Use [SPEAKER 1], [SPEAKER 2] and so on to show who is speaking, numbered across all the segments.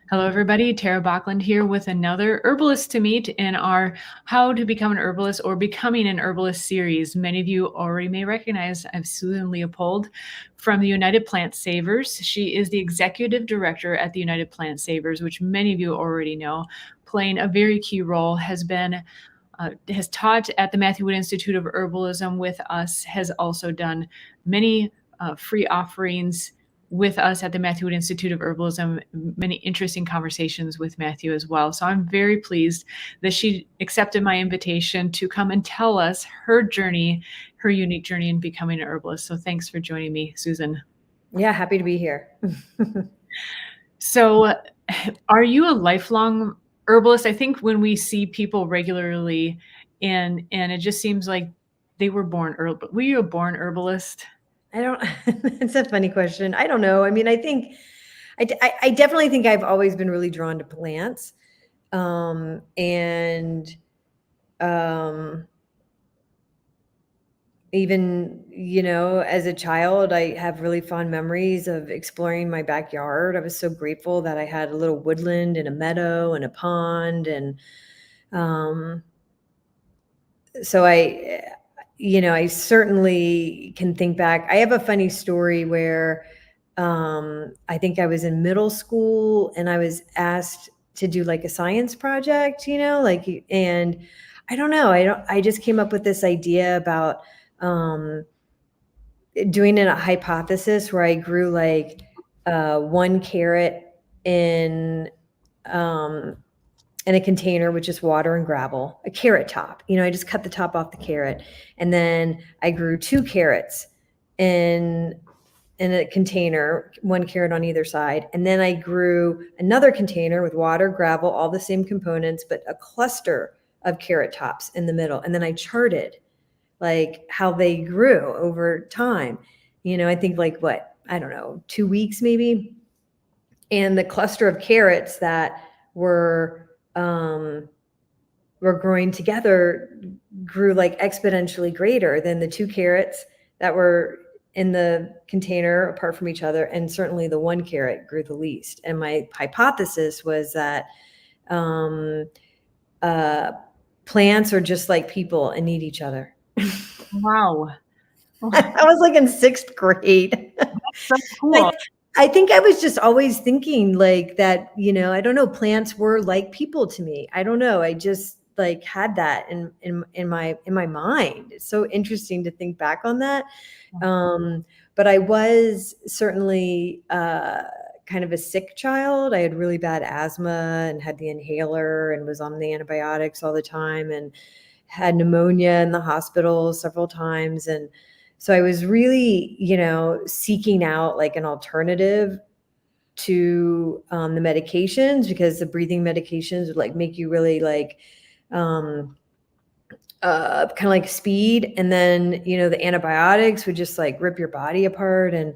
[SPEAKER 1] Hello, everybody. Tara Bachland here with another herbalist to meet in our How to Become an Herbalist or Becoming an Herbalist series. Many of you already may recognize I'm Susan Leopold from the United Plant Savers. She is the executive director at the United Plant Savers, which many of you already know, playing a very key role, has taught at the Matthew Wood Institute of Herbalism with us, has also done many free offerings with us at the Matthew Wood Institute of Herbalism, many interesting conversations with Matthew as well. So I'm very pleased that she accepted my invitation to come and tell us her journey, her unique journey in becoming an herbalist. So thanks for joining me, Susan.
[SPEAKER 2] Yeah, happy to be here.
[SPEAKER 1] So are you a lifelong herbalist? I think when we see people regularly and it just seems like they were born herbalist. Were you a born herbalist?
[SPEAKER 2] I don't, it's a funny question. I don't know. I mean, I definitely think I've always been really drawn to plants. And even, as a child, I have really fond memories of exploring my backyard. I was so grateful that I had a little woodland and a meadow and a pond. And so I certainly can think back. I have a funny story where I think I was in middle school and I was asked to do like a science project, and I don't know. I just came up with this idea about doing a hypothesis where I grew like one carrot in in a container with just water and gravel, a carrot top. I just cut the top off the carrot. And then I grew 2 carrots in a container, 1 carrot on either side. And then I grew another container with water, gravel, all the same components, but a cluster of carrot tops in the middle. And then I charted like how they grew over time. I think like I don't know, 2 weeks maybe. And the cluster of carrots that were growing together grew like exponentially greater than the 2 carrots that were in the container apart from each other. And certainly the 1 carrot grew the least. And my hypothesis was that plants are just like people and need each other.
[SPEAKER 1] Wow.
[SPEAKER 2] I was like in 6th grade.
[SPEAKER 1] That's so cool.
[SPEAKER 2] I think I was just always thinking like that, I don't know, plants were like people to me. I don't know. I just like had that in my mind. It's so interesting to think back on that. But I was certainly kind of a sick child. I had really bad asthma and had the inhaler and was on the antibiotics all the time and had pneumonia in the hospital several times. And so I was really, seeking out like an alternative to the medications, because the breathing medications would like make you really like kind of like speed. And then, the antibiotics would just like rip your body apart. And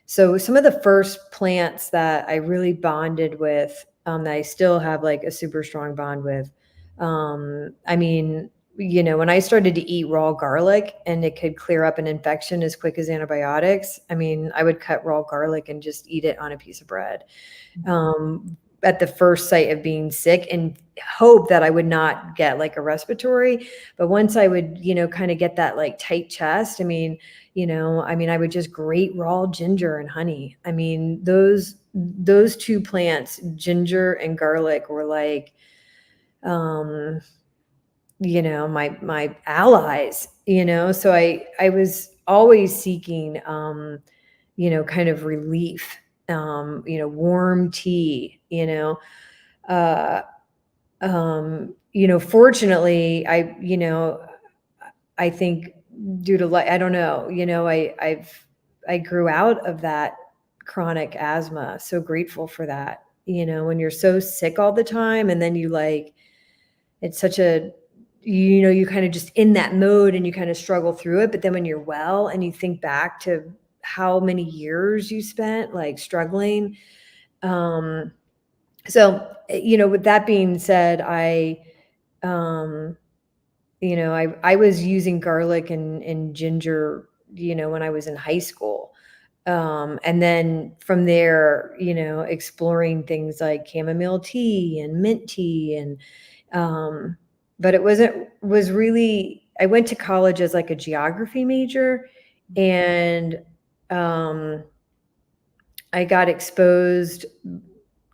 [SPEAKER 2] so some of the first plants that I really bonded with, that I still have like a super strong bond with, I mean, when I started to eat raw garlic and it could clear up an infection as quick as antibiotics, I mean, I would cut raw garlic and just eat it on a piece of bread at the first sight of being sick, and hope that I would not get like a respiratory. But once I would, kind of get that like tight chest, I mean, I would just grate raw ginger and honey. I mean, those 2 plants, ginger and garlic, were like, my allies, so I was always seeking, kind of relief, warm tea, fortunately, I think due to I don't know, I grew out of that chronic asthma. So grateful for that. When you're so sick all the time and then you like, it's such a, you kind of just in that mode and you kind of struggle through it. But then when you're well and you think back to how many years you spent like struggling. So, with that being said, I was using garlic and ginger, when I was in high school. And then from there, exploring things like chamomile tea and mint tea but it was really, I went to college as like a geography major, and I got exposed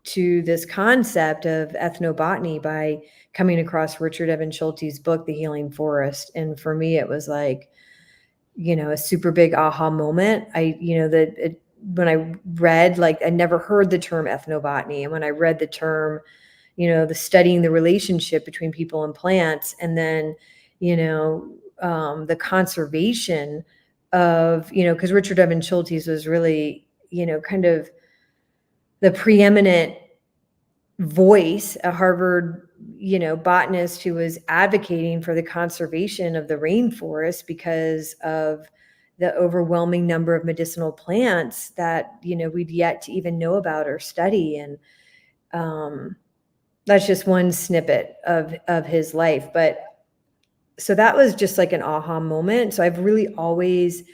[SPEAKER 2] to this concept of ethnobotany by coming across Richard Evans Schulte's book, The Healing Forest. And for me, it was like, a super big aha moment. When I read, like, I never heard the term ethnobotany. And when I read the term, the studying the relationship between people and plants, and then, the conservation of, because Richard Evans Schultes was really, kind of the preeminent voice, a Harvard, botanist who was advocating for the conservation of the rainforest because of the overwhelming number of medicinal plants that, we'd yet to even know about or study. And that's just one snippet of his life. But so that was just like an aha moment. So I've really always,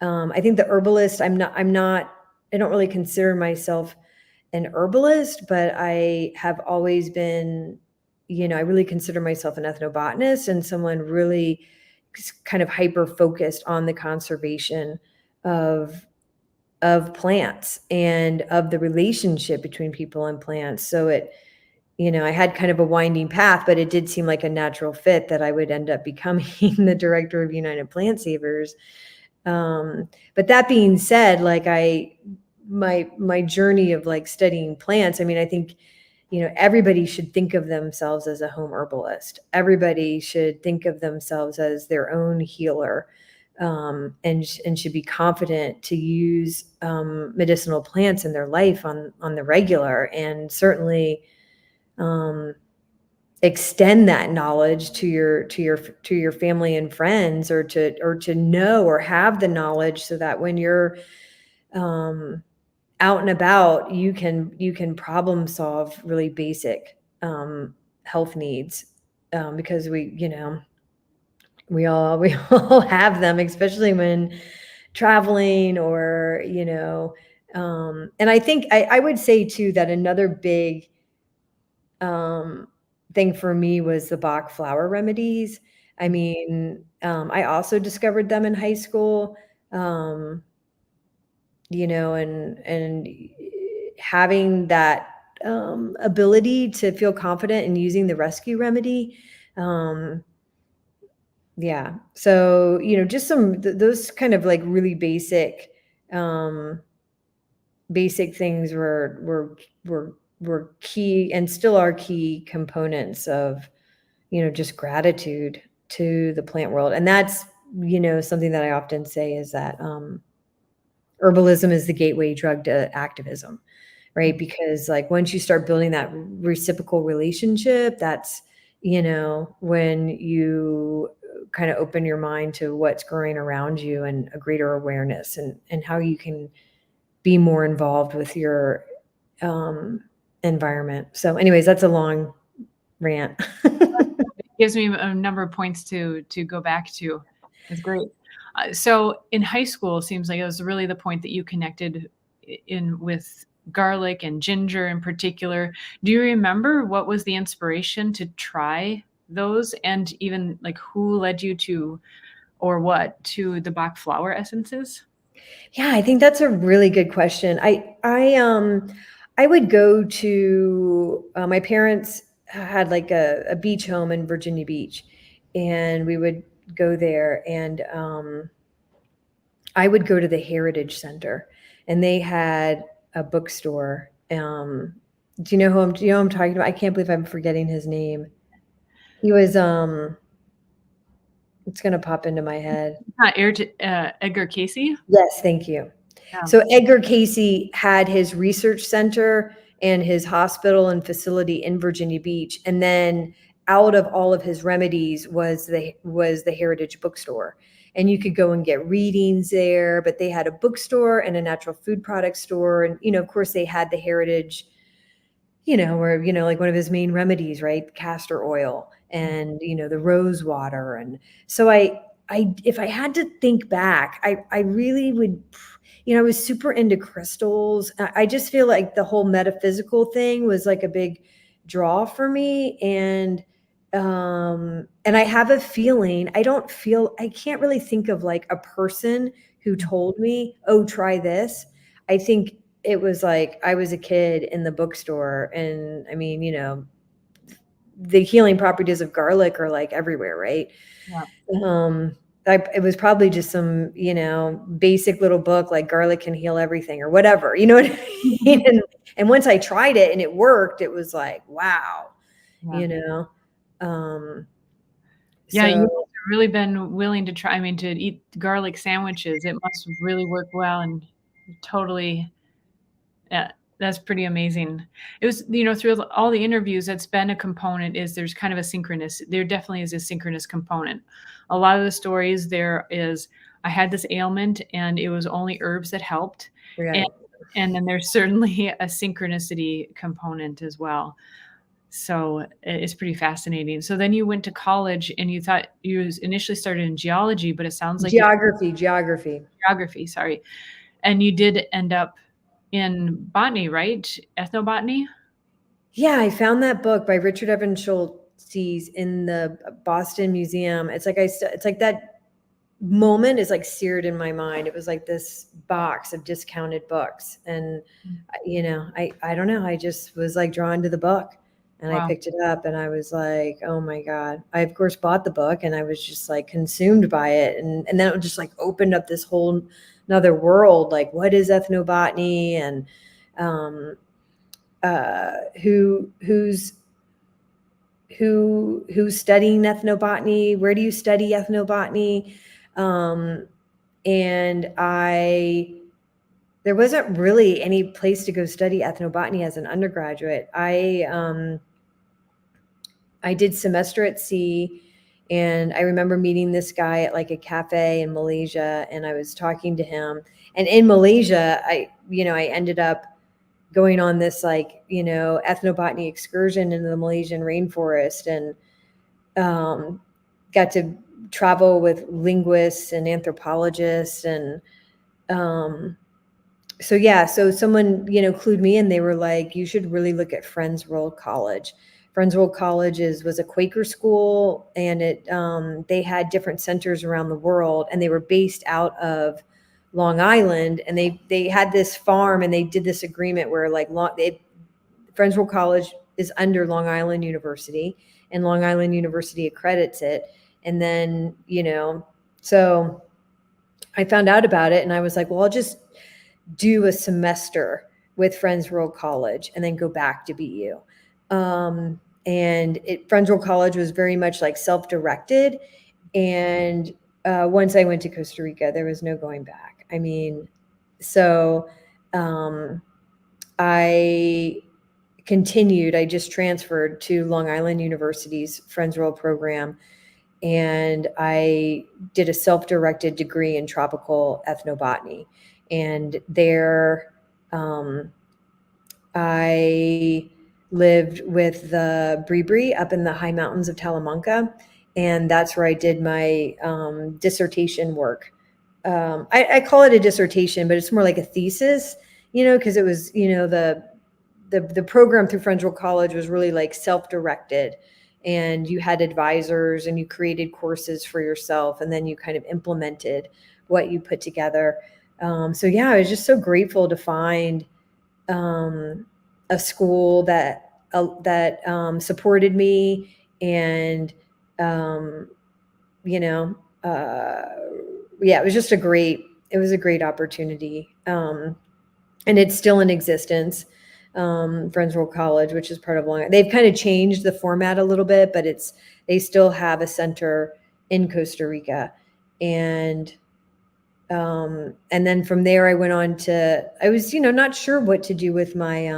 [SPEAKER 2] I think the herbalist, I don't really consider myself an herbalist, but I have always been, I really consider myself an ethnobotanist and someone really kind of hyper focused on the conservation of plants and of the relationship between people and plants. So I had kind of a winding path, but it did seem like a natural fit that I would end up becoming the director of United Plant Savers. But that being said, like my journey of like studying plants, I mean, I think, everybody should think of themselves as a home herbalist. Everybody should think of themselves as their own healer, and should be confident to use medicinal plants in their life on the regular, and certainly extend that knowledge to your family and friends, or to know or have the knowledge so that when you're out and about, you can problem solve really basic health needs, because we all we all have them, especially when traveling, or and I think I would say too that another big thing for me was the Bach flower remedies. I mean, I also discovered them in high school, um, and having that ability to feel confident in using the rescue remedy. Um, yeah. So, just those kind of like really um, basic things were key, and still are key components of, just gratitude to the plant world. And that's, something that I often say is that herbalism is the gateway drug to activism, right? Because like once you start building that reciprocal relationship, that's, when you kind of open your mind to what's growing around you, and a greater awareness, and how you can be more involved with your environment. So anyways, that's a long rant.
[SPEAKER 1] It gives me a number of points to go back to. It's great. So in high school, it seems like it was really the point that you connected in with garlic and ginger in particular. Do you remember what was the inspiration to try those, and even like who led you to, or what, to the Bach flower essences?
[SPEAKER 2] Yeah, I think that's a really good question. I would go to, my parents had like a beach home in Virginia Beach, and we would go there, and I would go to the Heritage Center, and they had a bookstore. Do you know who I'm talking about? I can't believe I'm forgetting his name. He was it's gonna pop into my head.
[SPEAKER 1] Edgar Casey?
[SPEAKER 2] Yes, thank you.
[SPEAKER 1] Yeah.
[SPEAKER 2] So Edgar Casey had his research center and his hospital and facility in Virginia Beach, and then out of all of his remedies was the Heritage Bookstore. And you could go and get readings there, but they had a bookstore and a natural food product store, and of course they had the Heritage, where like one of his main remedies, right? Castor oil, and the rose water. And so I if I had to think back, I really would, I was super into crystals. I just feel like the whole metaphysical thing was like a big draw for me. And I have a feeling, I can't really think of like a person who told me, oh, try this. I think it was like I was a kid in the bookstore, and I mean, the healing properties of garlic are like everywhere, right?
[SPEAKER 1] Yeah.
[SPEAKER 2] Um, it was probably just some, basic little book like garlic can heal everything or whatever, you know what I mean? And once I tried it and it worked, it was like, wow,
[SPEAKER 1] Yeah.
[SPEAKER 2] you know? Um,
[SPEAKER 1] Yeah, you
[SPEAKER 2] so
[SPEAKER 1] must have really been willing to try, I mean, to eat garlic sandwiches. It must really work well and totally, yeah, that's pretty amazing. It was, through all the interviews, that's been a component is there's kind of a synchronous, there definitely is a synchronous component. A lot of the stories there is, I had this ailment and it was only herbs that helped. And,
[SPEAKER 2] right.
[SPEAKER 1] and then there's certainly a synchronicity component as well. So it's pretty fascinating. So then you went to college and you thought you initially started in geology, but it sounds like you
[SPEAKER 2] Geography.
[SPEAKER 1] geography, sorry. And you did end up in botany, right? Ethnobotany?
[SPEAKER 2] Yeah, I found that book by Richard Evans Schultes in the Boston Museum. It's like that moment is like seared in my mind. It was like this box of discounted books, and I don't know. I just was like drawn to the book, and I
[SPEAKER 1] Wow.
[SPEAKER 2] picked it up, and I was like, oh my god! I of course bought the book, and I was just like consumed by it, and then it just like opened up this whole another world. Like, what is ethnobotany, and um, who's studying ethnobotany? Where do you study ethnobotany? Um, and there wasn't really any place to go study ethnobotany as an undergraduate. I did semester at sea, and I remember meeting this guy at like a cafe in Malaysia, and I was talking to him. And in Malaysia, I ended up going on this like, ethnobotany excursion into the Malaysian rainforest, and got to travel with linguists and anthropologists. And so someone, clued me in. They were like, you should really look at Friends World College. Friends World College was a Quaker school, and they had different centers around the world, and they were based out of Long Island, and they had this farm, and they did this agreement where like Friends World College is under Long Island University, and Long Island University accredits it. And then, so I found out about it, and I was like, well, I'll just do a semester with Friends World College and then go back to BU. And Friends World College was very much like self-directed. And once I went to Costa Rica, there was no going back. I mean, so I just transferred to Long Island University's Friends World program, and I did a self-directed degree in tropical ethnobotany. And there, I lived with the Bribri up in the high mountains of Talamanca, and that's where I did my dissertation work. I call it a dissertation, but it's more like a thesis, because it was, the program through Friends World College was really like self-directed, and you had advisors, and you created courses for yourself, and then you kind of implemented what you put together. So yeah, I was just so grateful to find a school that supported me, and you know, yeah, it was a great opportunity, and it's still in existence. Friends World College, which is part of Long Island. They've kind of changed the format a little bit, but they still have a center in Costa Rica. And then from there I went on I was, not sure what to do with my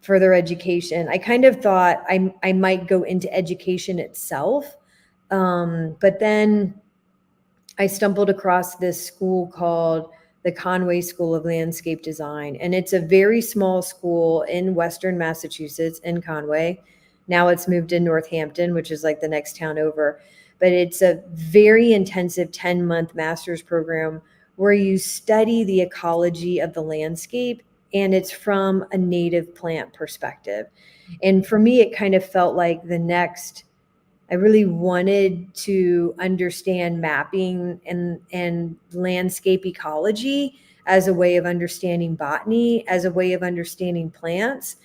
[SPEAKER 2] further education. I kind of thought I might go into education itself. But then I stumbled across this school called the Conway School of Landscape Design. And it's a very small school in Western Massachusetts, in Conway. Now it's moved to Northampton, which is like the next town over. But it's a very intensive 10-month master's program where you study the ecology of the landscape, and it's from a native plant perspective. And for me, it kind of felt like I really wanted to understand mapping and landscape ecology as a way of understanding botany, as a way of understanding plants.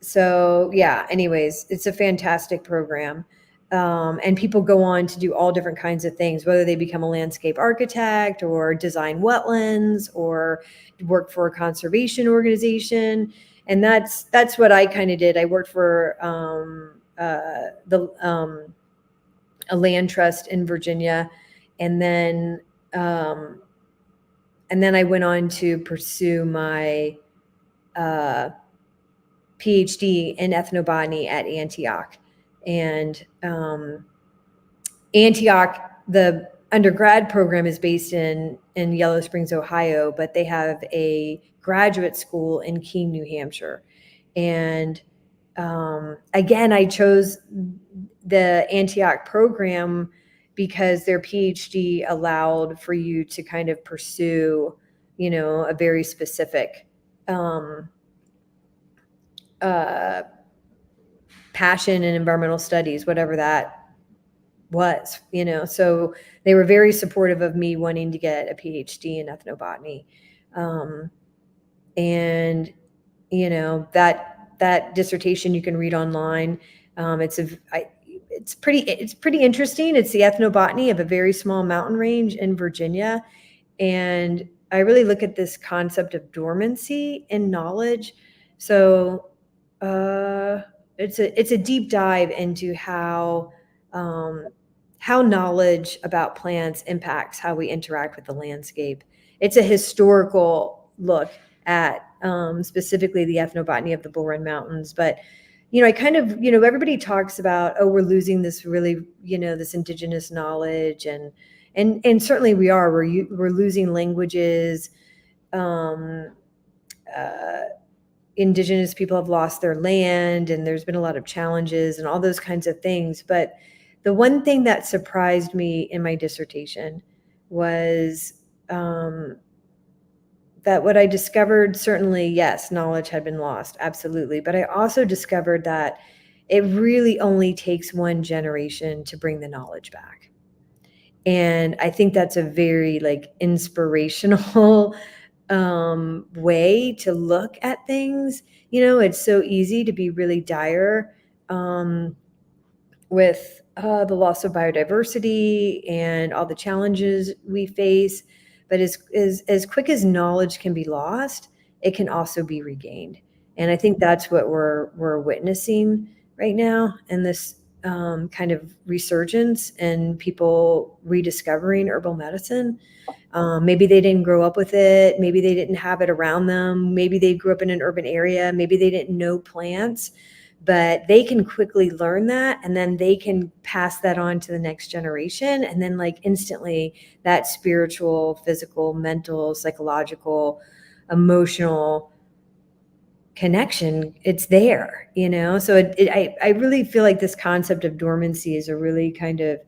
[SPEAKER 2] So yeah, anyways, it's a fantastic program. And people go on to do all different kinds of things, whether they become a landscape architect or design wetlands or work for a conservation organization. And that's what I kind of did. I worked for a land trust in Virginia, and then I went on to pursue my PhD in ethnobotany at Antioch. And Antioch, the undergrad program is based in Yellow Springs, Ohio, but they have a graduate school in Keene, New Hampshire. And again, I chose the Antioch program because their PhD allowed for you to kind of pursue, a very specific passion in environmental studies, whatever that was, so they were very supportive of me wanting to get a PhD in ethnobotany. And, that dissertation you can read online. It's pretty interesting. It's the ethnobotany of a very small mountain range in Virginia. And I really look at this concept of dormancy in knowledge. So it's a deep dive into how knowledge about plants impacts how we interact with the landscape. It's a historical look at specifically the ethnobotany of the Bull Run Mountains. But I kind of, everybody talks about, we're losing this really, this indigenous knowledge, and certainly we are. We're losing languages. Indigenous people have lost their land, and there's been a lot of challenges and all those kinds of things. But the one thing that surprised me in my dissertation was that what I discovered, certainly, yes, knowledge had been lost, absolutely. But I also discovered that it really only takes one generation to bring the knowledge back. And I think that's a very inspirational way to look at things. It's so easy to be really dire with the loss of biodiversity and all the challenges we face. But as quick as knowledge can be lost, it can also be regained. And I think that's what we're witnessing right now in this kind of resurgence and people rediscovering herbal medicine. Maybe they didn't grow up with it. Maybe they didn't have it around them. Maybe they grew up in an urban area. Maybe they didn't know plants, but they can quickly learn that, and then they can pass that on to the next generation. And then instantly that spiritual, physical, mental, psychological, emotional connection, it's there, so I really feel like this concept of dormancy is a really kind of,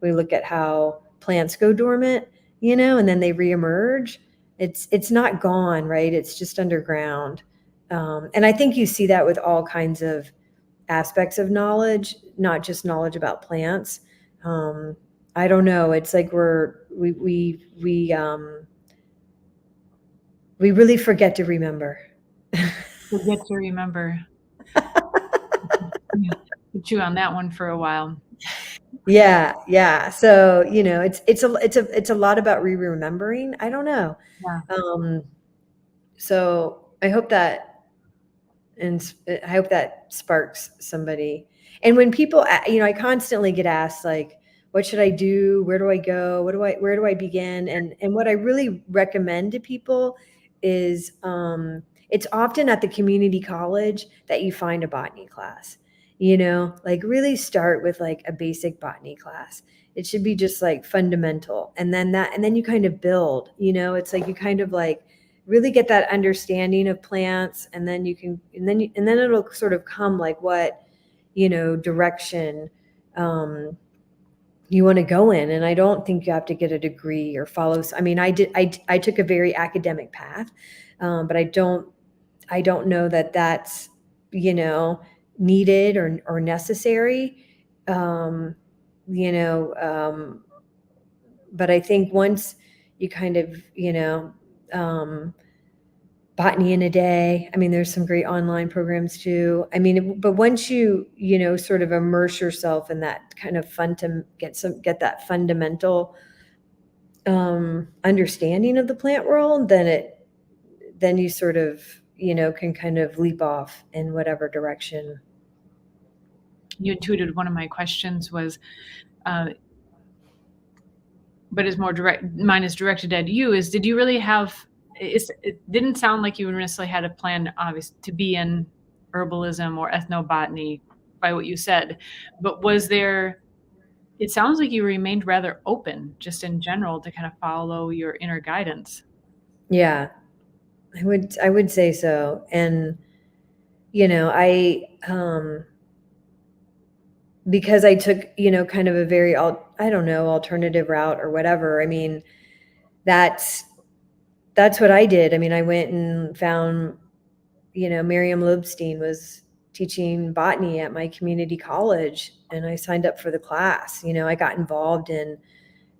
[SPEAKER 2] we look at how plants go dormant, and then they reemerge. It's not gone, right? It's just underground. And I think you see that with all kinds of aspects of knowledge, not just knowledge about plants. I don't know. It's like we really forget to remember.
[SPEAKER 1] Forget to remember. Chew on that one for a while.
[SPEAKER 2] Yeah. So it's a lot about remembering. I don't know.
[SPEAKER 1] Yeah.
[SPEAKER 2] So I hope that sparks somebody. And when people, I constantly get asked what should I do? Where do I go? Where do I begin? And what I really recommend to people is it's often at the community college that you find a botany class. Really start with a basic botany class. It should be just fundamental, and then you kind of build. It's you kind of really get that understanding of plants, and then it'll sort of come what direction you want to go in. And I don't think you have to get a degree or follow. I mean, I took a very academic path, but I don't know that that's, needed or necessary. Um, you know, but I think once you kind of, um, botany in a day. I mean, there's some great online programs too. I mean, but once you, sort of immerse yourself in that kind of fun to get that fundamental understanding of the plant world, then you sort of, can kind of leap off in whatever direction.
[SPEAKER 1] You intuited one of my questions was, but is more direct. Mine is directed at you. Is did you really have? It didn't sound like you necessarily had a plan, obviously, to be in herbalism or ethnobotany by what you said. But was there? It sounds like you remained rather open, just in general, to kind of follow your inner guidance.
[SPEAKER 2] Yeah, I would say so. And, because I took, kind of a very, I don't know, alternative route or whatever. I mean, that's what I did. I mean, I went and found, Miriam Lobstein was teaching botany at my community college, and I signed up for the class. I got involved in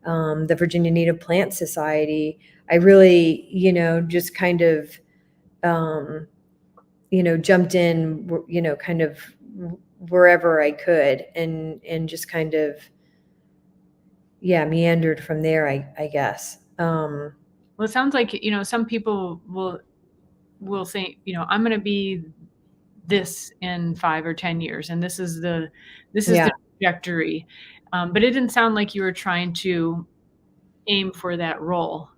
[SPEAKER 2] the Virginia Native Plant Society. I really, just kind of, jumped in, kind of wherever I could, and just kind of, yeah, meandered from there, I guess.
[SPEAKER 1] Well, it sounds like, some people will think, I'm going to be this in 5 or 10 years, and this is
[SPEAKER 2] Yeah,
[SPEAKER 1] the trajectory. But it didn't sound like you were trying to aim for that role.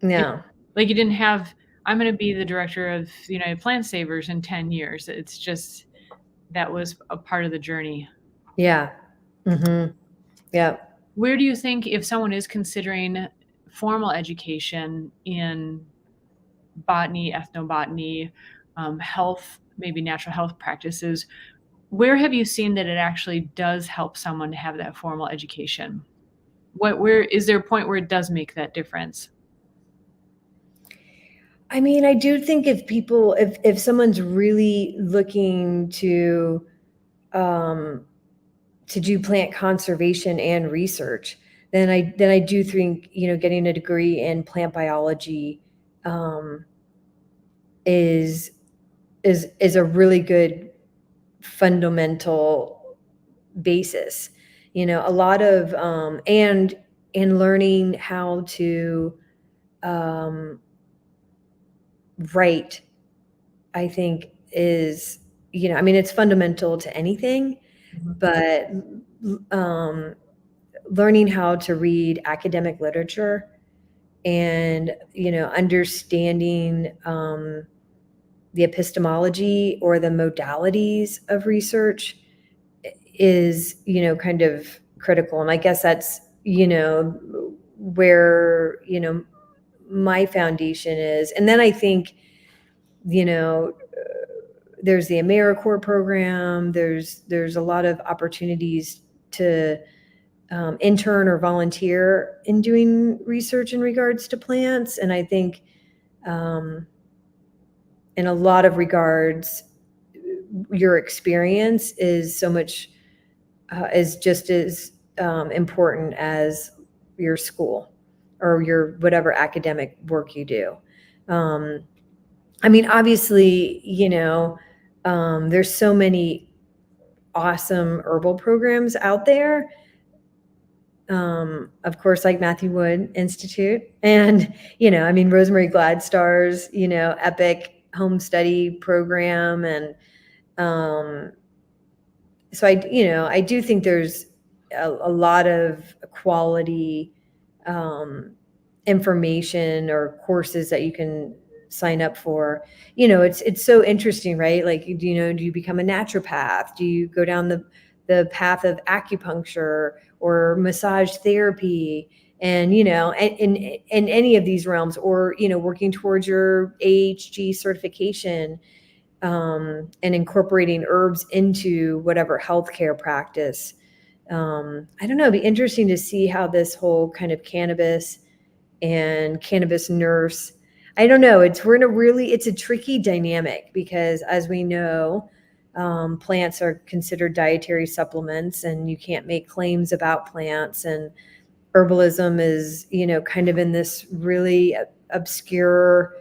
[SPEAKER 2] yeah,
[SPEAKER 1] Like you didn't have, I'm going to be the director of the United Plant Savers in 10 years. It's just that was a part of the journey.
[SPEAKER 2] yeah. Yeah.
[SPEAKER 1] Where do you think, if someone is considering formal education in botany, ethnobotany, health, maybe natural health practices, where have you seen that it actually does help someone to have that formal education? Where is there a point where it does make that difference?
[SPEAKER 2] I mean, I do think if someone's really looking um, to do plant conservation and research, then I do think, getting a degree in plant biology, um, is a really good fundamental basis. A lot of, and learning how to, um, write, I think is, I mean, it's fundamental to anything,
[SPEAKER 1] Mhm.
[SPEAKER 2] but, um, learning how to read academic literature and, understanding, the epistemology or the modalities of research is, kind of critical. And I guess that's, where, my foundation is. And then I think, you know, there's the AmeriCorps program. There's a lot of opportunities to intern or volunteer in doing research in regards to plants. And I think, um, in a lot of regards, your experience is so much is just as important as your school or your whatever academic work you do. Um, I mean, obviously, there's so many awesome herbal programs out there. Of course, like Matthew Wood Institute, and I mean, Rosemary Gladstar's, epic home study program, and so I do think there's a lot of quality information or courses that you can sign up for. It's so interesting, right? Like, do you become a naturopath? Do you go down the path of acupuncture or massage therapy? And in any of these realms, or working towards your AHG certification, and incorporating herbs into whatever healthcare practice. I don't know, it'd be interesting to see how this whole kind of cannabis and cannabis nurse, I don't know, it's a tricky dynamic because as we know, plants are considered dietary supplements and you can't make claims about plants, and herbalism is, kind of in this really obscure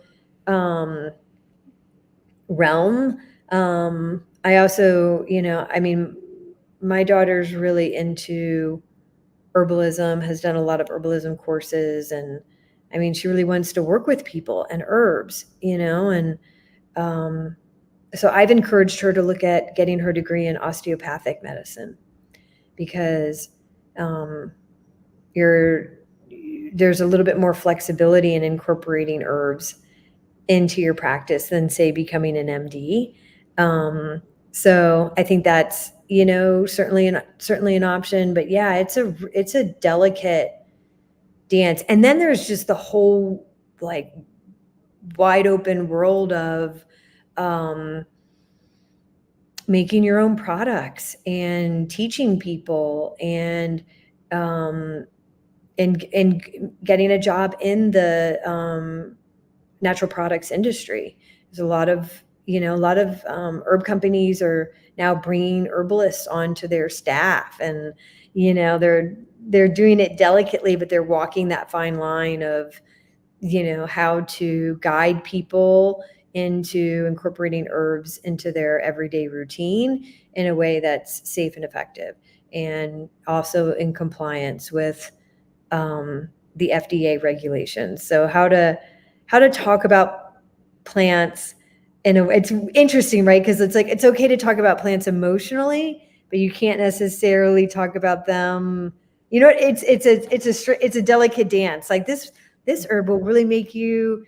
[SPEAKER 2] realm. I also, I mean, my daughter's really into herbalism, has done a lot of herbalism courses, and I mean, she really wants to work with people and herbs, and um, so I've encouraged her to look at getting her degree in osteopathic medicine because um, you're there's a little bit more flexibility in incorporating herbs into your practice than say becoming an MD. So I think that's, certainly an option, but yeah, it's a delicate dance. And then there's just the whole like wide open world of making your own products and teaching people um, and getting a job in the natural products industry. There's a lot of herb companies are now bringing herbalists onto their staff, and they're doing it delicately, but they're walking that fine line of how to guide people into incorporating herbs into their everyday routine in a way that's safe and effective, and also in compliance with the FDA regulations. So how to talk about plants, and it's interesting, right? Because it's like it's okay to talk about plants emotionally, but you can't necessarily talk about them. It's a delicate dance. Like this herb will really make you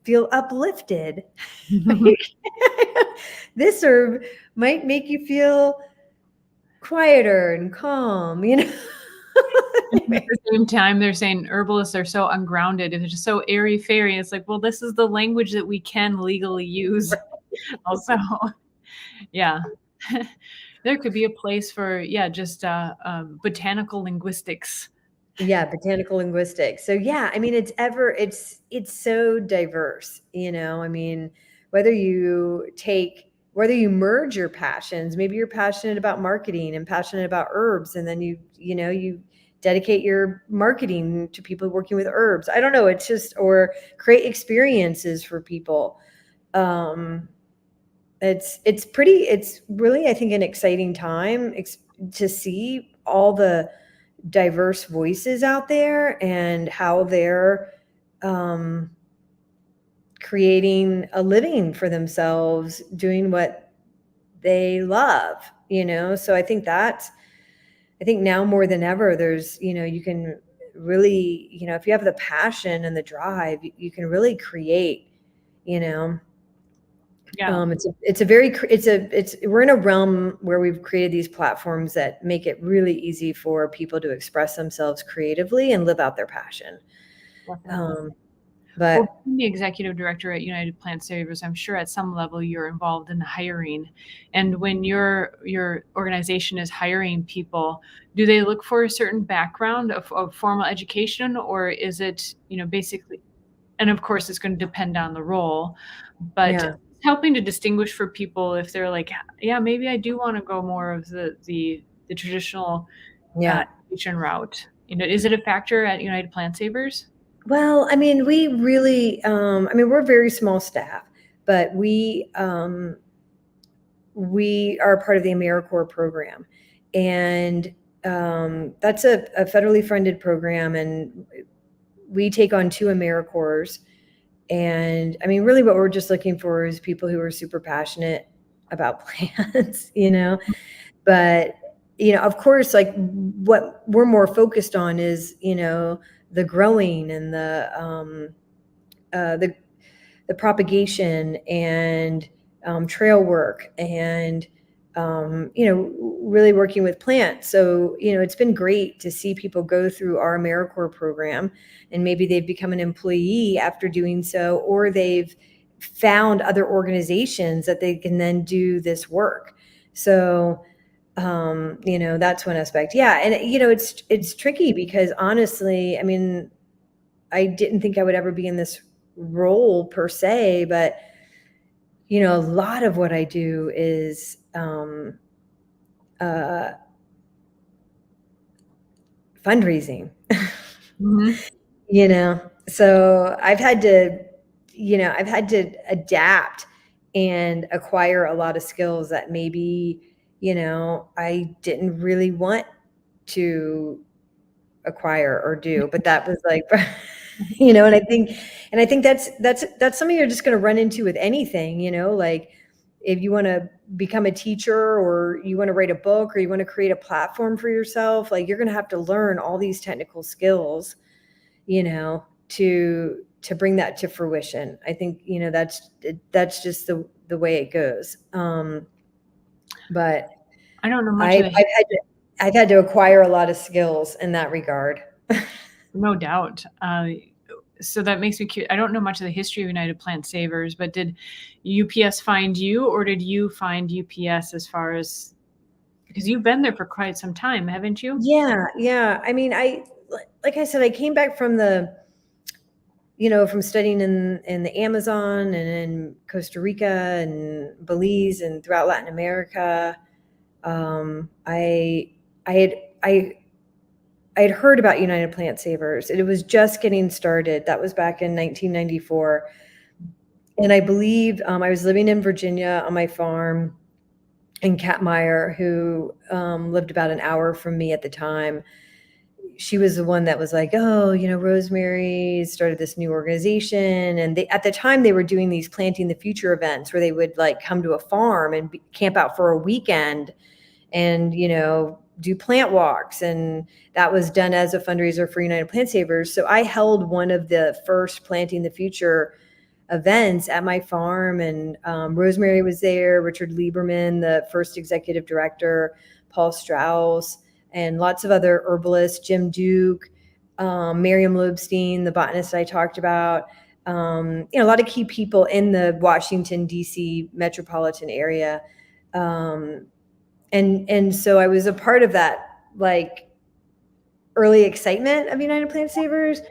[SPEAKER 2] feel uplifted. This herb might make you feel quieter and calm.
[SPEAKER 1] At the same time, they're saying herbalists are so ungrounded. It's just so airy fairy. It's like, well, this is the language that we can legally use. Also, yeah, there could be a place for just botanical linguistics.
[SPEAKER 2] Yeah, botanical linguistics. So yeah, I mean, it's so diverse, I mean, whether you merge your passions, maybe you're passionate about marketing and passionate about herbs, and then you dedicate your marketing to people working with herbs. I don't know, it's just, or create experiences for people. It's really, I think, an exciting time to see all the diverse voices out there and how they're um, creating a living for themselves, doing what they love, So I think now more than ever, there's, you can really, if you have the passion and the drive, you can really create,
[SPEAKER 1] Yeah.
[SPEAKER 2] we're in a realm where we've created these platforms that make it really easy for people to express themselves creatively and live out their passion.
[SPEAKER 1] Definitely.
[SPEAKER 2] But
[SPEAKER 1] Well, being the executive director at United Plant Savers, I'm sure at some level you're involved in the hiring. And when your organization is hiring people, do they look for a certain background of formal education, or is it, basically, and of course it's going to depend on the role, but
[SPEAKER 2] yeah,
[SPEAKER 1] helping to distinguish for people if they're like, yeah, maybe I do want to go more of the traditional
[SPEAKER 2] yeah.
[SPEAKER 1] education route. Is it a factor at United Plant Savers?
[SPEAKER 2] Well, I mean, we really, we're a very small staff, but we are part of the AmeriCorps program, and that's a federally funded program, and we take on 2 AmeriCorps. And I mean, really what we're just looking for is people who are super passionate about plants, but, of course, like what we're more focused on is, the growing and uh, the, the propagation and trail work and, really working with plants. So, it's been great to see people go through our AmeriCorps program, and maybe they've become an employee after doing so, or they've found other organizations that they can then do this work. So, That's one aspect. Yeah. And, it's tricky because honestly, I mean, I didn't think I would ever be in this role per se, but, a lot of what I do is, uh, fundraising.
[SPEAKER 1] Mhm.
[SPEAKER 2] So I've had to adapt and acquire a lot of skills that maybe, I didn't really want to acquire or do, but that was like, and I think that's something you're just going to run into with anything, like if you want to become a teacher or you want to write a book or you want to create a platform for yourself, like you're going to have to learn all these technical skills, to bring that to fruition. I think, that's just the way it goes. But
[SPEAKER 1] I don't know much of
[SPEAKER 2] I've,
[SPEAKER 1] the
[SPEAKER 2] I've had to, I've had to acquire a lot of skills in that regard.
[SPEAKER 1] no doubt. So that makes me curious. I don't know much of the history of United Plant Savers, but did UPS find you, or did you find UPS as far as, because you've been there for quite some time, haven't you?
[SPEAKER 2] Yeah, yeah. I mean, like I said, I came back from studying in the Amazon and in Costa Rica and Belize and throughout Latin America. I I had I had heard about United Plant Savers. It was just getting started. That was back in 1994. And I believe I was living in Virginia on my farm, and Kat Meyer, who lived about an hour from me at the time, she was the one that was like, oh, Rosemary started this new organization. And at the time they were doing these Planting the Future events where they would like come to a farm and camp out for a weekend and, do plant walks. And that was done as a fundraiser for United Plant Savers. So I held one of the first Planting the Future events at my farm, and Rosemary was there, Richard Lieberman, the first executive director, Paul Strauss, and lots of other herbalists, Jim Duke, Miriam Lobstein, the botanist I talked about, a lot of key people in the Washington, D.C. metropolitan area. And so I was a part of that, like, early excitement of United Plant Savers.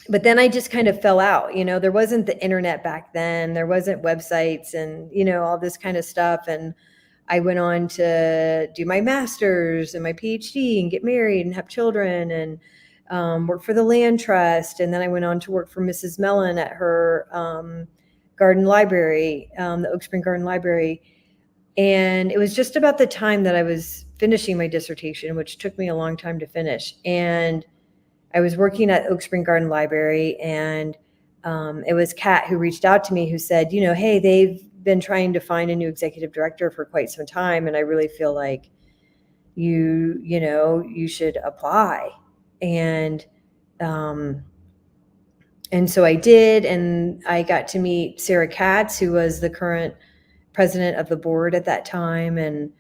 [SPEAKER 2] But then I just kind of fell out. There wasn't the internet back then. There wasn't websites and, all this kind of stuff. And I went on to do my master's and my PhD and get married and have children and work for the land trust. And then I went on to work for Mrs. Mellon at her garden library, the Oak Spring Garden Library. And it was just about the time that I was finishing my dissertation, which took me a long time to finish. And I was working at Oak Spring Garden Library, and it was Kat who reached out to me, who said, hey, they've been trying to find a new executive director for quite some time, and I really feel like you should apply. And so I did, and I got to meet Sarah Katz, who was the current president of the board at that time. And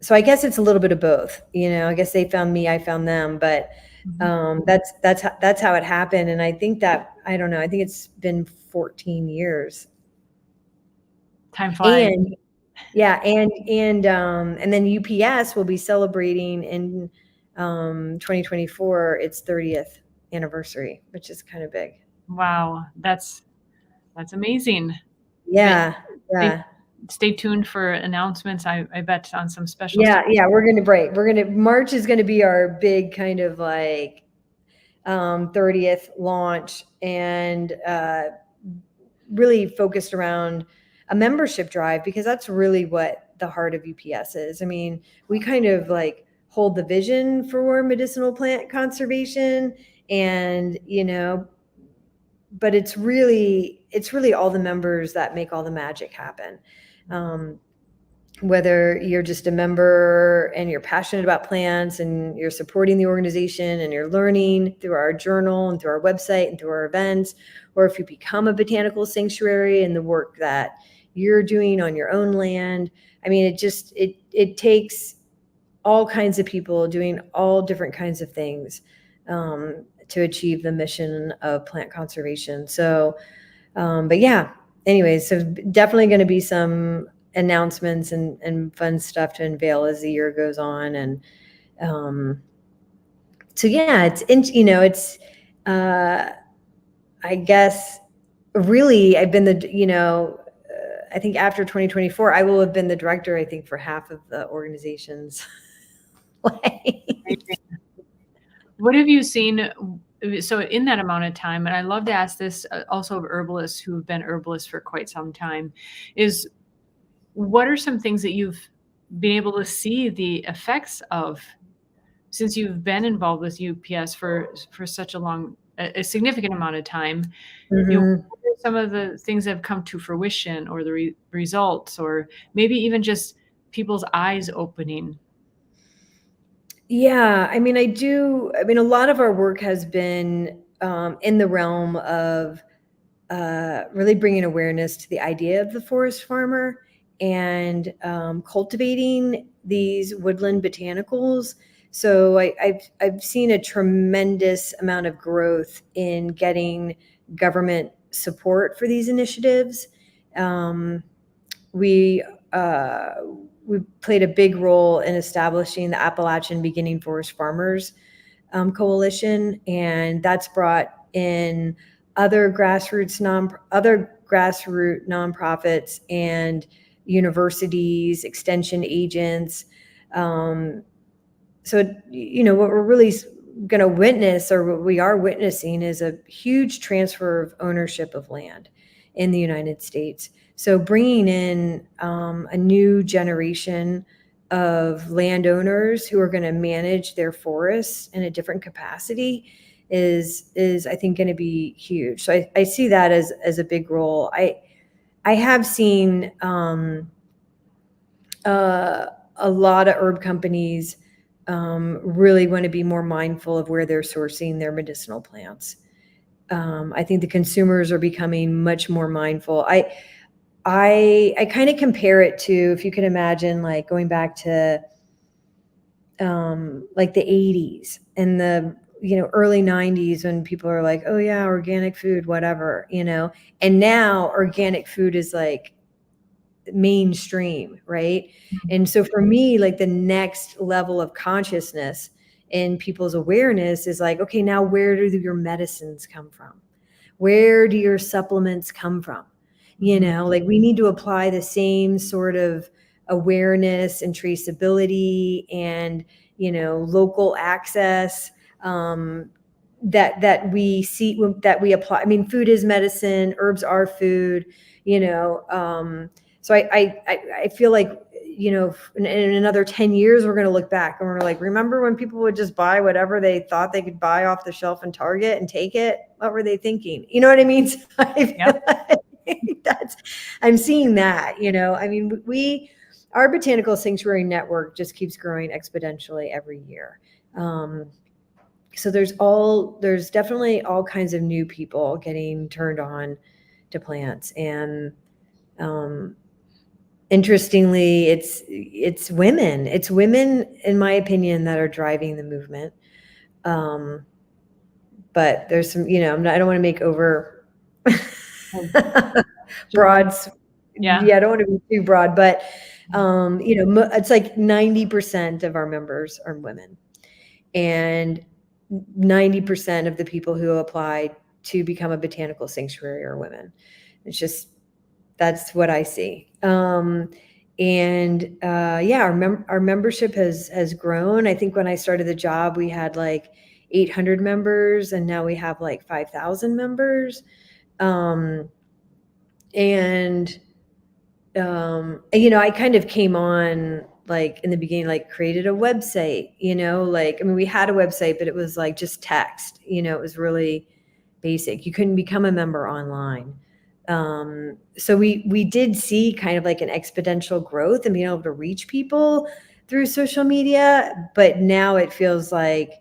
[SPEAKER 2] so I guess it's a little bit of both. I guess they found me, I found them, but that's how it happened. And I think that, I don't know, I think it's been 14 years.
[SPEAKER 1] Time flies.
[SPEAKER 2] And yeah, and then UPS will be celebrating in 2024 its 30th anniversary, which is kind of big.
[SPEAKER 1] Wow, that's amazing.
[SPEAKER 2] Yeah,
[SPEAKER 1] Stay,
[SPEAKER 2] yeah.
[SPEAKER 1] stay tuned for announcements. I bet on some special
[SPEAKER 2] Yeah,
[SPEAKER 1] stuff.
[SPEAKER 2] yeah, we're gonna break. March is gonna be our big kind of like 30th launch, and really focused around a membership drive, because that's really what the heart of UPS is. I mean, we kind of like hold the vision for medicinal plant conservation, and but it's really all the members that make all the magic happen. Whether you're just a member and you're passionate about plants and you're supporting the organization and you're learning through our journal and through our website and through our events, or if you become a botanical sanctuary and the work that you're doing on your own land. I mean, it takes all kinds of people doing all different kinds of things to achieve the mission of plant conservation. So, but yeah, anyways, so definitely going to be some announcements and fun stuff to unveil as the year goes on. And so yeah, it's I guess really I've been I think after 2024 I will have been the director, I think, for half of the organizations.
[SPEAKER 1] What have you seen? So in that amount of time, and I love to ask this also of herbalists who have been herbalists for quite some time, is what are some things that you've been able to see the effects of since you've been involved with UPS for such a significant amount of time? You know, what are some of the things that have come to fruition, or the results, or maybe even just people's eyes opening?
[SPEAKER 2] Yeah, I mean, a lot of our work has been in the realm of really bringing awareness to the idea of the forest farmer and cultivating these woodland botanicals. So I've seen a tremendous amount of growth in getting government support for these initiatives. We we played a big role in establishing the Appalachian Beginning Forest Farmers Coalition, and that's brought in other grassroots nonprofits and universities, extension agents. So what we're really going to witness, or what we are witnessing, is a huge transfer of ownership of land in the United States. So bringing in a new generation of landowners who are going to manage their forests in a different capacity is I think going to be huge. So I see that as a big role. I have seen a lot of herb companies really want to be more mindful of where they're sourcing their medicinal plants. I think the consumers are becoming much more mindful. I kind of compare it to, if you can imagine, like going back to like the 80s and the early 90s, when people are like, oh yeah, organic food, whatever, and now organic food is like mainstream, right? And so for me, like the next level of consciousness in people's awareness is like, okay, now where do your medicines come from? Where do your supplements come from? Like we need to apply the same sort of awareness and traceability and local access that we see, that we apply. I mean, food is medicine, herbs are food. So I feel like, in another 10 years, we're going to look back and we're like, remember when people would just buy whatever they thought they could buy off the shelf in Target and take it? What were they thinking? You know what I mean? So I'm seeing that, I mean, our botanical sanctuary network just keeps growing exponentially every year. So there's definitely all kinds of new people getting turned on to plants. And interestingly, it's women in my opinion that are driving the movement. But there's some, I don't want to make over broads.
[SPEAKER 1] Yeah.
[SPEAKER 2] I don't want to be too broad, but it's like 90% of our members are women, and 90% of the people who applied to become a botanical sanctuary are women. It's just, that's what I see. And our membership has grown. I think when I started the job, we had like 800 members, and now we have like 5,000 members. I kind of came on like in the beginning, like created a website, like, I mean, we had a website, but it was like just text, it was really basic. You couldn't become a member online. So we did see kind of like an exponential growth and being able to reach people through social media, but now it feels like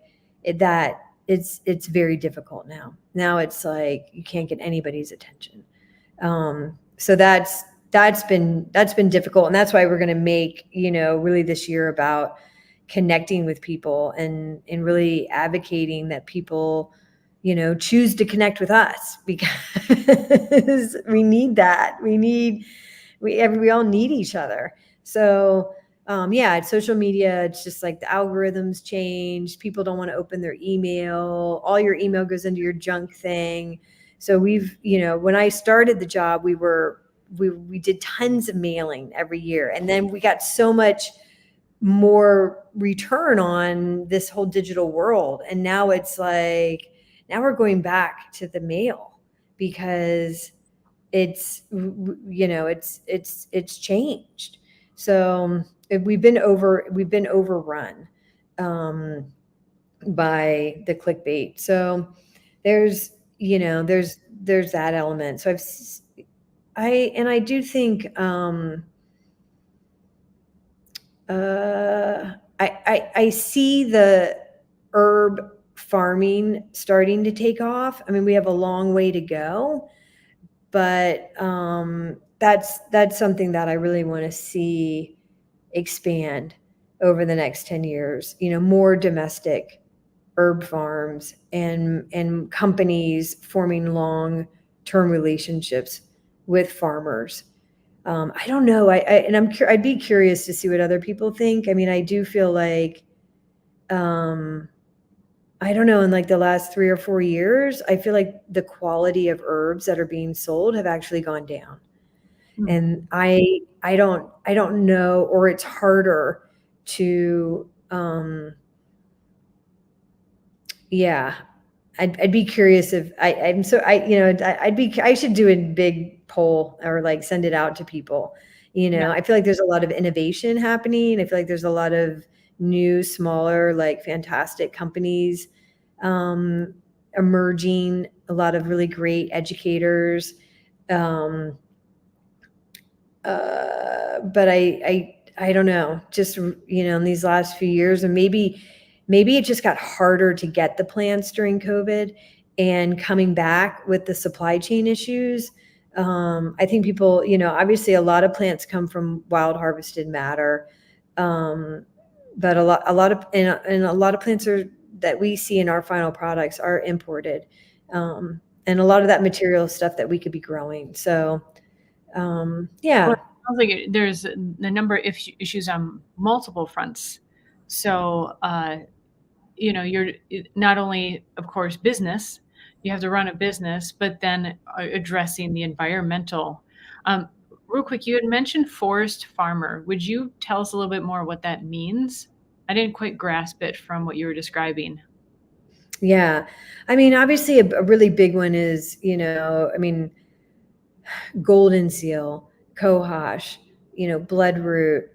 [SPEAKER 2] that it's very difficult now. Now it's like you can't get anybody's attention. So that's been difficult, and that's why we're going to make really this year about connecting with people and really advocating that people choose to connect with us, because we need that. We we all need each other. So yeah, it's social media. It's just like the algorithms changed. People don't want to open their email. All your email goes into your junk thing. So we've, when I started the job, we did tons of mailing every year, and then we got so much more return on this whole digital world. And now it's like, now we're going back to the mail because it's changed. So we've been overrun by the clickbait. So there's there's that element. So I do think I see the herb farming starting to take off. I mean, we have a long way to go, but that's something that I really want to see expand over the next 10 years. More domestic herb farms and companies forming long-term relationships with farmers. I don't know. I'd be curious to see what other people think. I mean, I do feel like, I don't know, in like the last 3 or 4 years, I feel like the quality of herbs that are being sold have actually gone down. And I don't know, or it's harder to, yeah, I'd be curious if I should do a big poll or like send it out to people.
[SPEAKER 1] Yeah.
[SPEAKER 2] I feel like there's a lot of innovation happening. I feel like there's a lot of new, smaller, like fantastic companies emerging, a lot of really great educators. But I don't know, just, in these last few years, and maybe it just got harder to get the plants during COVID and coming back with the supply chain issues. I think people, obviously a lot of plants come from wild harvested matter. But a lot of, and a lot of plants that we see in our final products are imported. And a lot of that material is stuff that we could be growing. So, yeah.
[SPEAKER 1] Well, it sounds like there's a number of issues on multiple fronts. So, you're not only, of course, business, you have to run a business, but then addressing the environmental. Real quick, you had mentioned forest farmer. Would you tell us a little bit more what that means? I didn't quite grasp it from what you were describing.
[SPEAKER 2] Yeah. I mean, obviously a really big one is, golden seal, cohosh, bloodroot,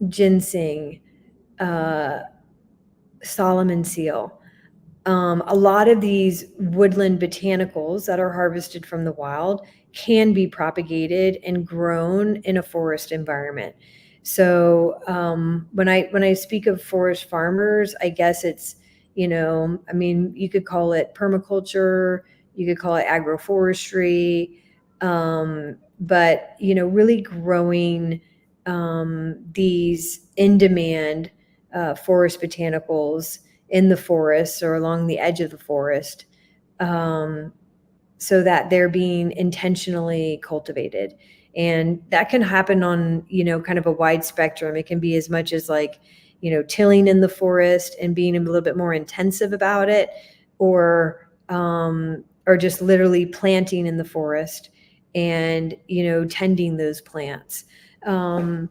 [SPEAKER 2] ginseng, uh, Solomon seal. A lot of these woodland botanicals that are harvested from the wild can be propagated and grown in a forest environment. So when I speak of forest farmers, I guess it's, I mean, you could call it permaculture, you could call it agroforestry, but really growing these in-demand forest botanicals in the forest or along the edge of the forest, so that they're being intentionally cultivated. And that can happen on, kind of a wide spectrum. It can be as much as like, tilling in the forest and being a little bit more intensive about it, or just literally planting in the forest and, tending those plants.
[SPEAKER 1] Well,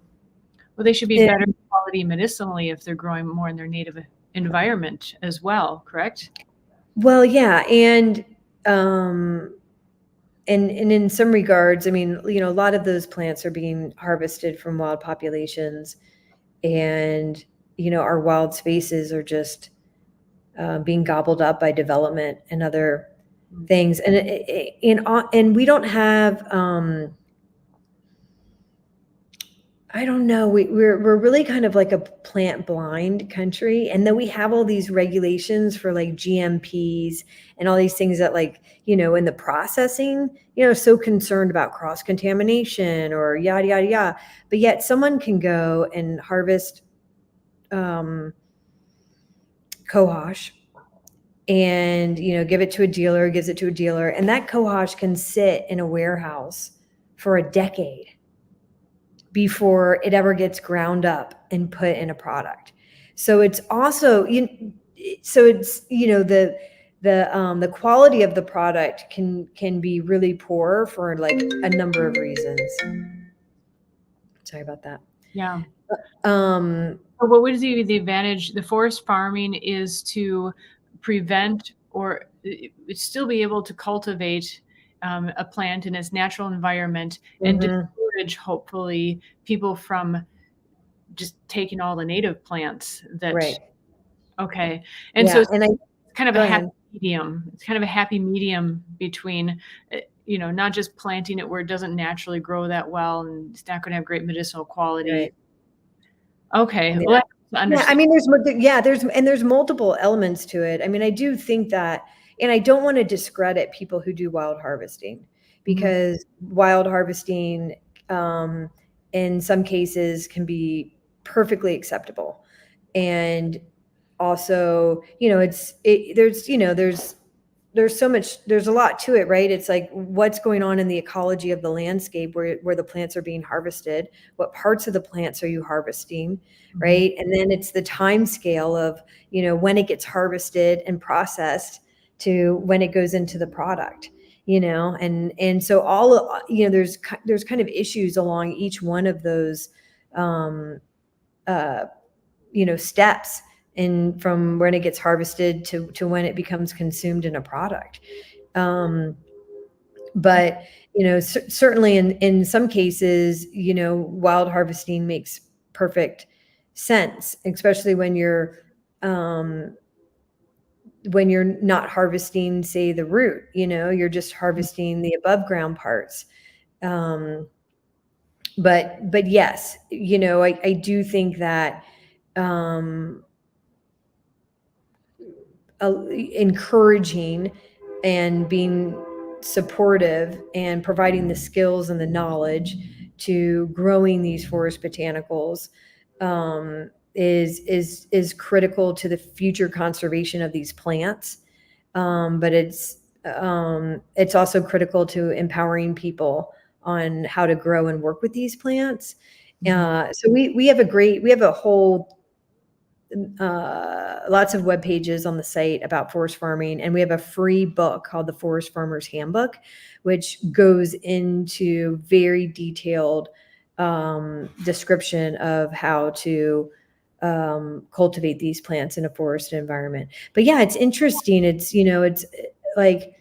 [SPEAKER 1] they should be
[SPEAKER 2] And-
[SPEAKER 1] better quality medicinally if they're growing more in their native environment as well, correct?
[SPEAKER 2] Well, yeah. And in some regards, I mean, a lot of those plants are being harvested from wild populations, and, our wild spaces are just being gobbled up by development and other things. And we don't have, I don't know. We're really kind of like a plant blind country. And then we have all these regulations for like GMPs and all these things that, like, in the processing, so concerned about cross contamination or yada, yada, yada. But yet someone can go and harvest cohosh and, give it to a dealer, gives it to a dealer. And that cohosh can sit in a warehouse for a decade before it ever gets ground up and put in a product. So it's also, so it's, the quality of the product can be really poor for like a number of reasons. Sorry about that.
[SPEAKER 1] Yeah.
[SPEAKER 2] Um,
[SPEAKER 1] So what would be the advantage? The forest farming is to prevent or still be able to cultivate a plant in its natural environment and discourage, hopefully, people from just taking all the native plants that.
[SPEAKER 2] Right.
[SPEAKER 1] Okay. And so
[SPEAKER 2] Yeah.
[SPEAKER 1] it's kind of a
[SPEAKER 2] Go
[SPEAKER 1] happy
[SPEAKER 2] ahead.
[SPEAKER 1] medium. It's kind of a happy medium between, not just planting it where it doesn't naturally grow that well and it's not going to have great medicinal quality.
[SPEAKER 2] Right.
[SPEAKER 1] Okay.
[SPEAKER 2] Yeah.
[SPEAKER 1] Well, I have to
[SPEAKER 2] Yeah,
[SPEAKER 1] understand.
[SPEAKER 2] I mean, there's multiple elements to it. I mean, I do think that, and I don't want to discredit people who do wild harvesting, because wild harvesting, in some cases can be perfectly acceptable. And also, there's so much, there's a lot to it, right? It's like, what's going on in the ecology of the landscape where the plants are being harvested? What parts of the plants are you harvesting, right? And then it's the time scale of, when it gets harvested and processed to when it goes into the product, and so there's kind of issues along each one of those, uh, steps in from when it gets harvested to when it becomes consumed in a product. But certainly in some cases, wild harvesting makes perfect sense, especially when you're not harvesting, say, the root. You're just harvesting the above ground parts. But yes, I do think that encouraging and being supportive and providing the skills and the knowledge to growing these forest botanicals, is critical to the future conservation of these plants. But it's also critical to empowering people on how to grow and work with these plants. So we have a whole, lots of web pages on the site about forest farming, and we have a free book called the Forest Farmer's Handbook, which goes into very detailed description of how to cultivate these plants in a forested environment. But yeah, it's interesting. It's like,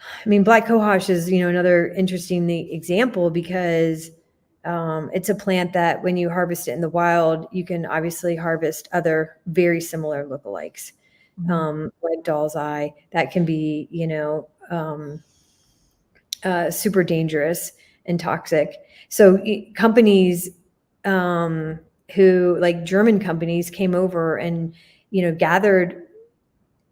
[SPEAKER 2] I mean, black cohosh is, another interesting example, because it's a plant that when you harvest it in the wild, you can obviously harvest other very similar lookalikes, like doll's eye, that can be, super dangerous and toxic. So companies, who, like German companies, came over and, gathered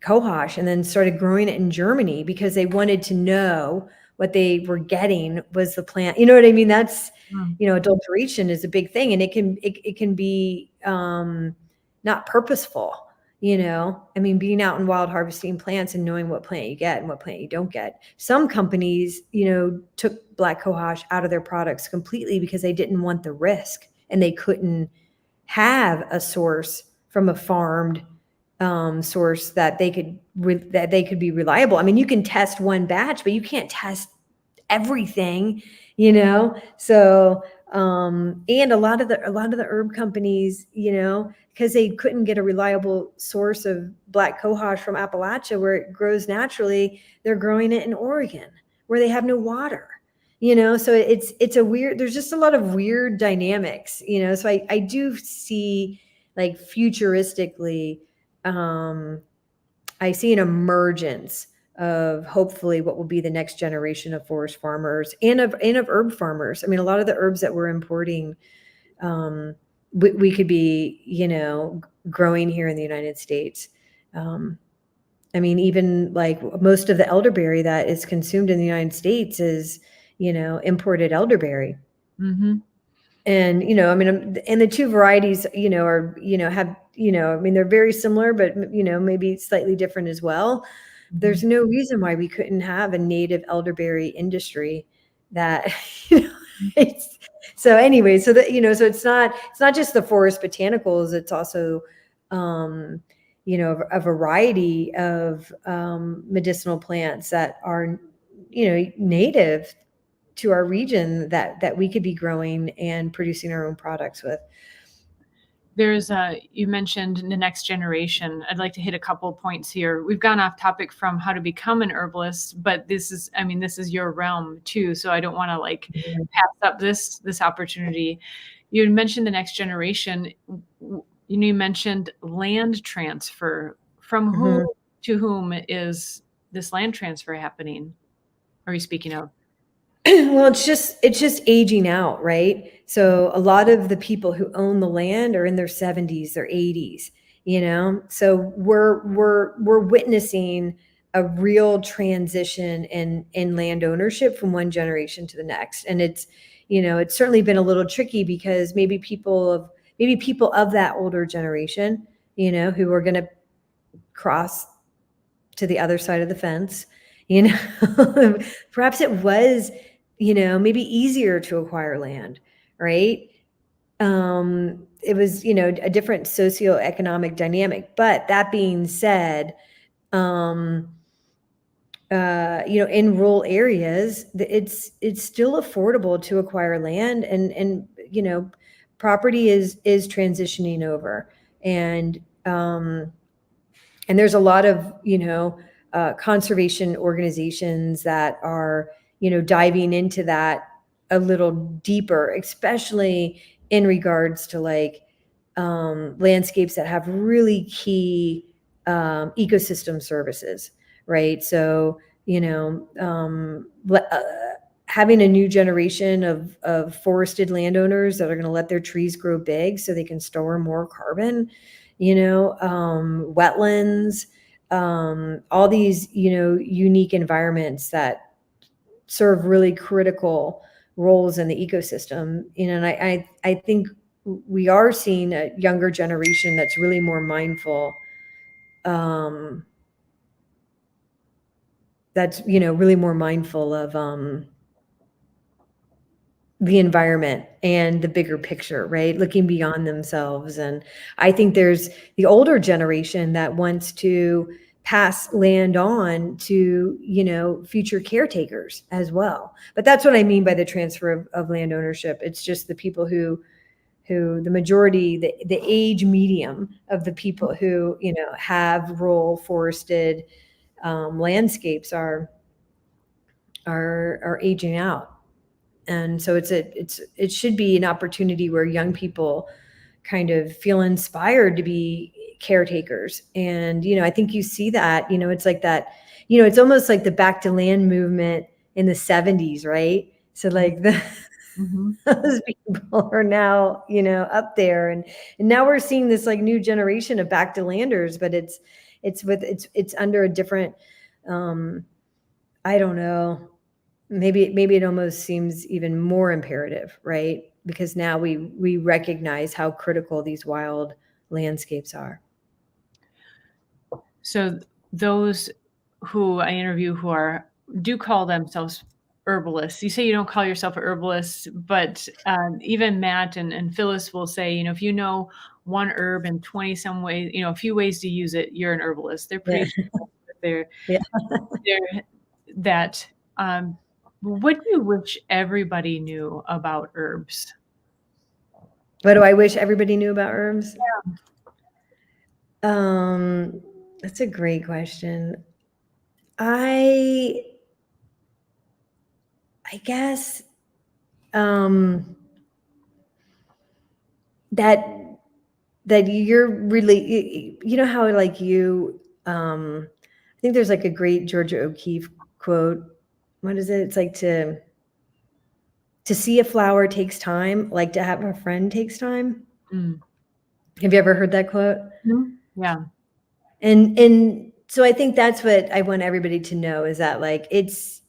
[SPEAKER 2] cohosh and then started growing it in Germany because they wanted to know what they were getting was the plant. You know what I mean? That's, adulteration is a big thing, and it can be not purposeful. I mean, being out in wild harvesting plants and knowing what plant you get and what plant you don't get. Some companies, took black cohosh out of their products completely because they didn't want the risk, and they couldn't have a source from a farmed source that they could be reliable. I mean, you can test one batch, but you can't test everything, So, and a lot of the herb companies, because they couldn't get a reliable source of black cohosh from Appalachia where it grows naturally, they're growing it in Oregon where they have no water. So it's a weird, there's just a lot of weird dynamics, so I do see, like, futuristically, I see an emergence of hopefully what will be the next generation of forest farmers and of herb farmers. I mean, a lot of the herbs that we're importing, we could be, growing here in the United States. I mean, even like most of the elderberry that is consumed in the United States is, imported elderberry. And, I mean, and the two varieties, are, have, I mean, they're very similar, but, maybe slightly different as well. There's no reason why we couldn't have a native elderberry industry, that, you know, it's, so anyway, so that, you know, so it's not just the forest botanicals, it's also, you know, a variety of medicinal plants that are, you know, native to our region that we could be growing and producing our own products with.
[SPEAKER 1] There's you mentioned the next generation. I'd like to hit a couple of points here. We've gone off topic from how to become an herbalist, but this is, I mean, this is your realm too, so I don't want to like pass up this opportunity. You had mentioned the next generation. You know, you mentioned land transfer. From who to whom is this land transfer happening? Are you speaking of?
[SPEAKER 2] Well, it's just aging out, right? So a lot of the people who own the land are in their 70s, their 80s, you know? So we're witnessing a real transition in land ownership from one generation to the next. And it's, you know, it's certainly been a little tricky because maybe people of that older generation, you know, who are going to cross to the other side of the fence, you know, perhaps it was, you know, maybe easier to acquire land, right? It was, you know, a different socioeconomic dynamic. But that being said, you know, in rural areas, it's still affordable to acquire land, and you know, property is transitioning over, and there's a lot of, you know, conservation organizations that are, you know, diving into that a little deeper, especially in regards to like landscapes that have really key ecosystem services, right? So, you know, having a new generation of forested landowners that are going to let their trees grow big so they can store more carbon, you know, wetlands, all these, you know, unique environments that serve really critical roles in the ecosystem. You know, and I think we are seeing a younger generation that's really more mindful, that's, you know, really more mindful of the environment and the bigger picture, right? Looking beyond themselves. And I think there's the older generation that wants to pass land on to, you know, future caretakers as well. But that's what I mean by the transfer of land ownership. It's just the people who the majority, the age medium of the people who, you know, have rural forested landscapes are aging out. And so it should be an opportunity where young people kind of feel inspired to be caretakers. And, you know, I think you see that, you know, it's like that, you know, it's almost like the back to land movement in the 70s, right? So like those people are now, you know, up there, and now we're seeing this like new generation of back to landers, but it's under a different, I don't know, maybe it almost seems even more imperative, right? Because now we recognize how critical these wild landscapes are.
[SPEAKER 1] So those who I interview who do call themselves herbalists. You say you don't call yourself a herbalist, but even Matt and Phyllis will say, you know, if you know one herb in 20 some ways, you know, a few ways to use it, you're an herbalist. They're pretty sure they're,
[SPEAKER 2] Yeah.
[SPEAKER 1] they're that. What do you wish everybody knew about herbs?
[SPEAKER 2] What do I wish everybody knew about herbs?
[SPEAKER 1] Yeah.
[SPEAKER 2] That's a great question. I guess that you're really, you know how like you, I think there's like a great Georgia O'Keeffe quote. What is it? It's like to see a flower takes time, like to have a friend takes time.
[SPEAKER 1] Mm.
[SPEAKER 2] Have you ever heard that quote?
[SPEAKER 1] Yeah.
[SPEAKER 2] And so I think that's what I want everybody to know, is that like it's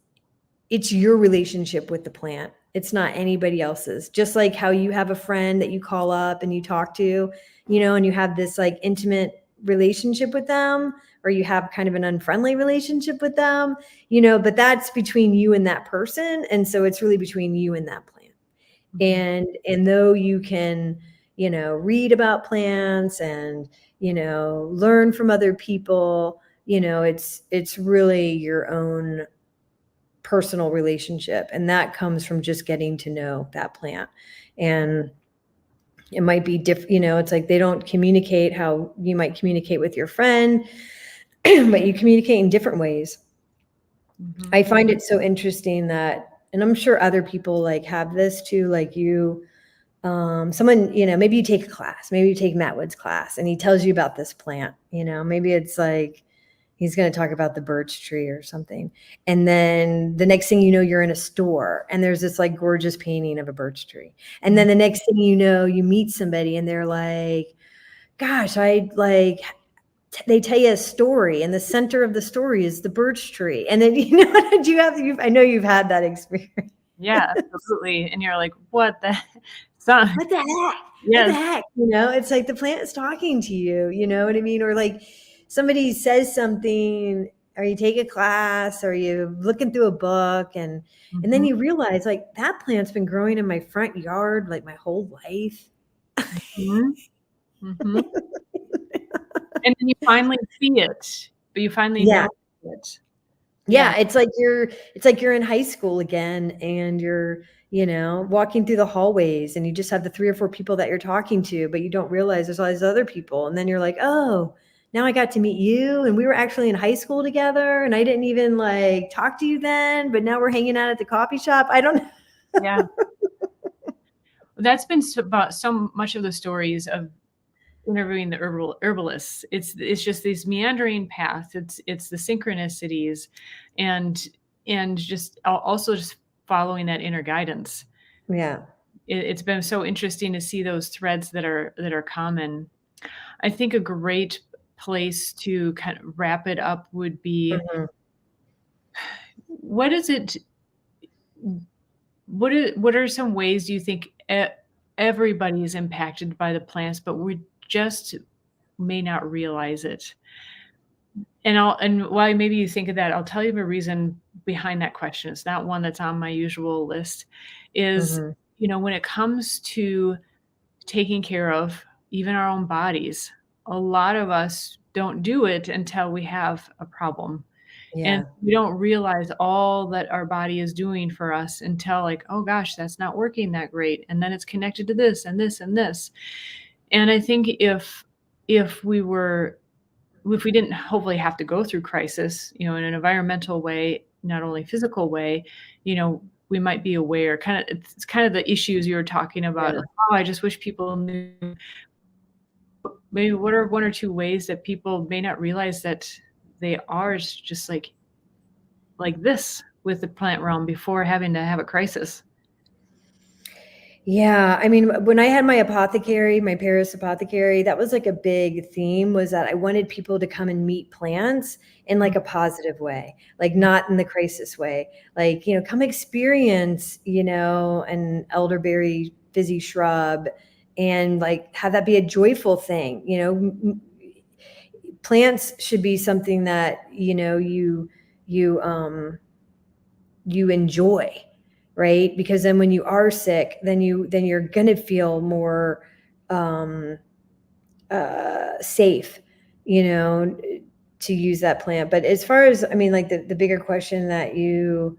[SPEAKER 2] your relationship with the plant. It's not anybody else's. Just like how you have a friend that you call up and you talk to, you know, and you have this like intimate relationship with them, or you have kind of an unfriendly relationship with them, but that's between you and that person. And so it's really between you and that plant. And though you can, read about plants and, learn from other people, it's really your own personal relationship. And that comes from just getting to know that plant. And it might be different, it's like they don't communicate how you might communicate with your friend, but you communicate in different ways. I find it so interesting that, and I'm sure other people like have this too, like someone, maybe you take a class, maybe you take Matt Wood's class and he tells you about this plant, maybe it's like, he's going to talk about the birch tree or something. And then the next thing you know, you're in a store and there's this like gorgeous painting of a birch tree. And then the next thing you know, you meet somebody and they're like, gosh, they tell you a story and the center of the story is the birch tree. And then, I know you've had that experience.
[SPEAKER 1] Yeah, absolutely. And you're like, what the
[SPEAKER 2] What the heck?
[SPEAKER 1] Yes.
[SPEAKER 2] What the heck? It's like the plant is talking to you, you know what I mean? Or like somebody says something, or you take a class, or you looking through a book, and then you realize like that plant's been growing in my front yard like my whole life.
[SPEAKER 1] And then you finally see it, but you finally know it.
[SPEAKER 2] Yeah, it's like you're in high school again, and you're, walking through the hallways, and you just have the 3 or 4 people that you're talking to, but you don't realize there's all these other people. And then you're like, oh, now I got to meet you, and we were actually in high school together, and I didn't even like talk to you then, but now we're hanging out at the coffee shop. I don't know.
[SPEAKER 1] Yeah. That's been about so much of the stories of interviewing the herbalists. It's just these meandering paths. It's the synchronicities, and just also just following that inner guidance.
[SPEAKER 2] Yeah.
[SPEAKER 1] It's been so interesting to see those threads that are common. I think a great place to kind of wrap it up would be, what is it? What are some ways do you think everybody is impacted by the plants, but we just may not realize it? And why maybe you think of that, I'll tell you the reason behind that question. It's not one that's on my usual list. Is, when it comes to taking care of even our own bodies, a lot of us don't do it until we have a problem. And we don't realize all that our body is doing for us until like, oh gosh, that's not working that great. And then it's connected to this and this and this. And I think if we didn't hopefully have to go through crisis, in an environmental way, not only physical way, we might be aware. It's kind of the issues you were talking about. Like, oh, I just wish people knew. Maybe what are 1 or 2 ways that people may not realize that they are just like this with the plant realm before having to have a crisis?
[SPEAKER 2] Yeah, I mean, when I had my apothecary, my Paris apothecary, that was like a big theme, was that I wanted people to come and meet plants in like a positive way, like not in the crisis way. Like, come experience, an elderberry fizzy shrub, and like have that be a joyful thing. Plants should be something that, you enjoy. Right? Because then when you are sick, then you're going to feel more safe, to use that plant. But as far as, I mean, like the bigger question that you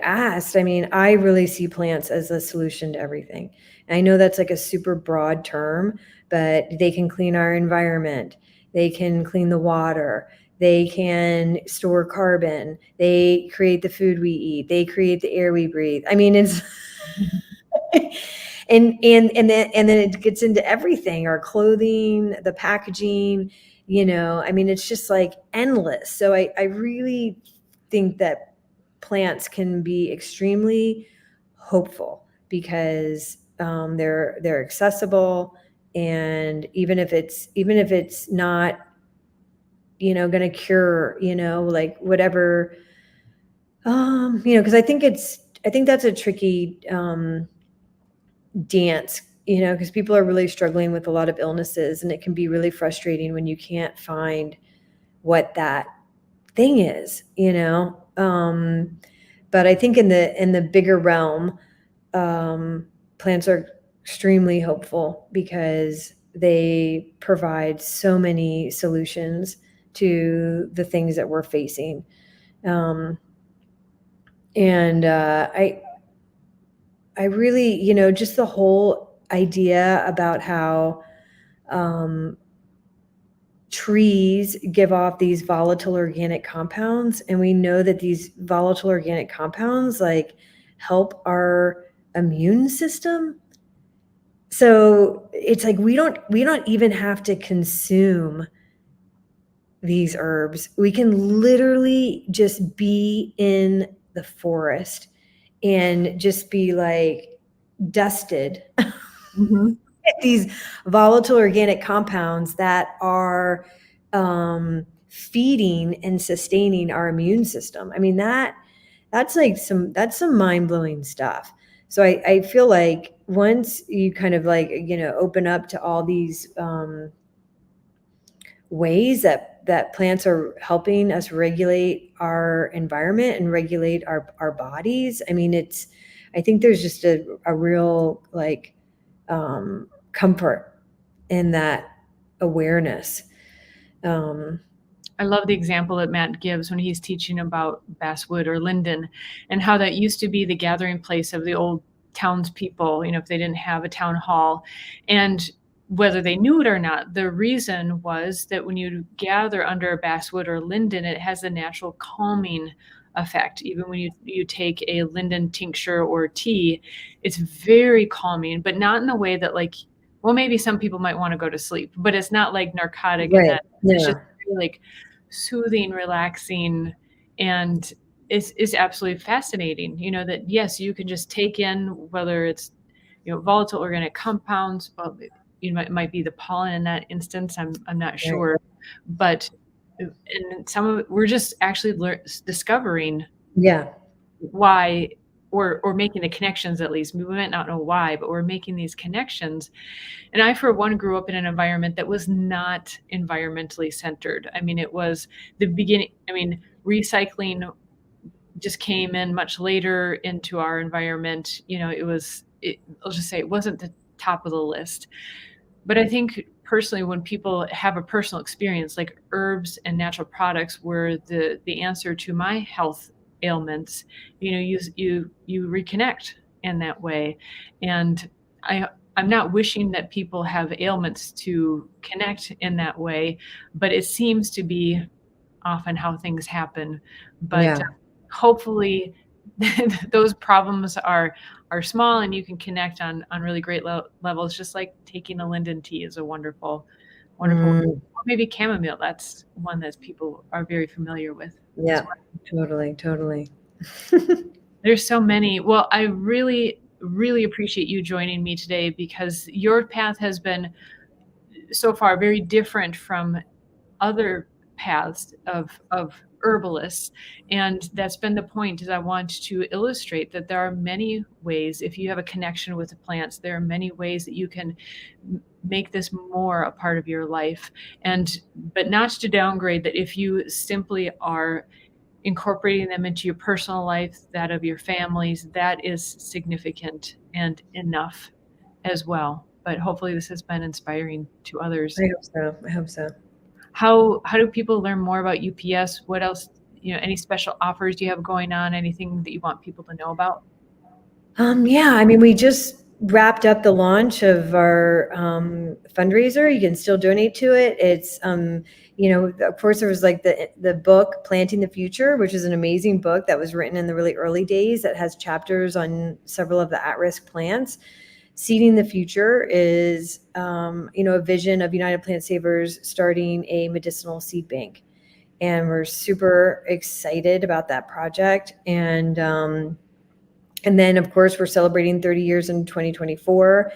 [SPEAKER 2] asked, I mean, I really see plants as a solution to everything. And I know that's like a super broad term, but they can clean our environment. They can clean the water. They can store carbon. They create the food we eat. They create the air we breathe. I mean, it's and then it gets into everything, our clothing, the packaging, I mean, it's just like endless. So I really think that plants can be extremely hopeful because they're accessible, and even if it's not going to cure, like whatever, because I think that's a tricky dance you know, because people are really struggling with a lot of illnesses, and it can be really frustrating when you can't find what that thing is, you know. But I think in the bigger realm, plants are extremely hopeful because they provide so many solutions to the things that we're facing. Um, and I really, you know, just the whole idea about how um, trees give off these volatile organic compounds, and we know that these volatile organic compounds like help our immune system. So it's like we don't even have to consume these herbs. We can literally just be in the forest and just be like dusted
[SPEAKER 1] Mhm.
[SPEAKER 2] these volatile organic compounds that are feeding and sustaining our immune system. I mean, that's some mind-blowing stuff. So I feel like once you kind of like, you know, open up to all these ways that plants are helping us regulate our environment and regulate our bodies. I mean, I think there's just a real like comfort in that awareness. Um,
[SPEAKER 1] I love the example that Matt gives when he's teaching about basswood or linden and how that used to be the gathering place of the old townspeople, you know, if they didn't have a town hall. And whether they knew it or not, the reason was that when you gather under a basswood or linden, it has a natural calming effect. Even when you take a linden tincture or tea, it's very calming, but not in the way that like, well, maybe some people might want to go to sleep, but it's not like narcotic in
[SPEAKER 2] right.
[SPEAKER 1] that. It's just
[SPEAKER 2] Yeah.
[SPEAKER 1] like soothing, relaxing, and is absolutely fascinating. You know that yes, you can just take in whether it's volatile organic compounds. Well, it might be the pollen in that instance. I'm not
[SPEAKER 2] Right.
[SPEAKER 1] sure, but and some of it, we're just actually discovering
[SPEAKER 2] Yeah.
[SPEAKER 1] why or making the connections at least. We might not know why, but we're making these connections. And I, for one, grew up in an environment that was not environmentally centered. I mean, it was the beginning. I mean, recycling just came in much later into our environment. I'll just say it wasn't the top of the list. But I think personally, when people have a personal experience, like herbs and natural products were the answer to my health ailments, you reconnect in that way. And I'm not wishing that people have ailments to connect in that way, but it seems to be often how things happen. But
[SPEAKER 2] Yeah.
[SPEAKER 1] hopefully those problems are small and you can connect on really great levels, just like taking a linden tea is a wonderful,
[SPEAKER 2] Mm,
[SPEAKER 1] or maybe chamomile. That's one that people are very familiar with as
[SPEAKER 2] yeah.
[SPEAKER 1] well.
[SPEAKER 2] Totally. Totally.
[SPEAKER 1] There's so many. Well, I really really appreciate you joining me today because your path has been so far very different from other paths of herbalists, and that's been the point. Is I want to illustrate that there are many ways, if you have a connection with the plants, there are many ways that you can make this more a part of your life. And but not to downgrade that, if you simply are incorporating them into your personal life, that of your families, that is significant and enough as well. But hopefully this has been inspiring to others.
[SPEAKER 2] I hope so. I hope so.
[SPEAKER 1] How do people learn more about UPS? What else, any special offers you have going on? Anything that you want people to know about?
[SPEAKER 2] Yeah, I mean, we just wrapped up the launch of our fundraiser. You can still donate to it. It's, of course, there was like the book Planting the Future, which is an amazing book that was written in the really early days that has chapters on several of the at-risk plants. Seeding the Future is, a vision of United Plant Savers starting a medicinal seed bank. And we're super excited about that project. And then, of course, we're celebrating 30 years in 2024.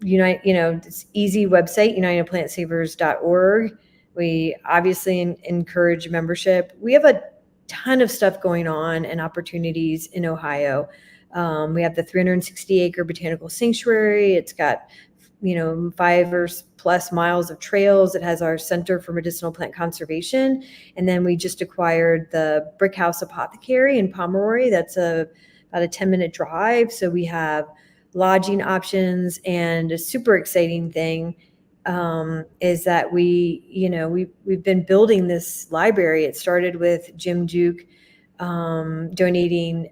[SPEAKER 2] It's easy website, unitedplantsavers.org. We obviously encourage membership. We have a ton of stuff going on and opportunities in Ohio. We have the 360-acre botanical sanctuary. It's got 5 or plus miles of trails. It has our Center for Medicinal Plant Conservation. And then we just acquired the Brick House Apothecary in Pomeroy. That's about a 10-minute drive. So we have lodging options, and a super exciting thing is that we've been building this library. It started with Jim Duke donating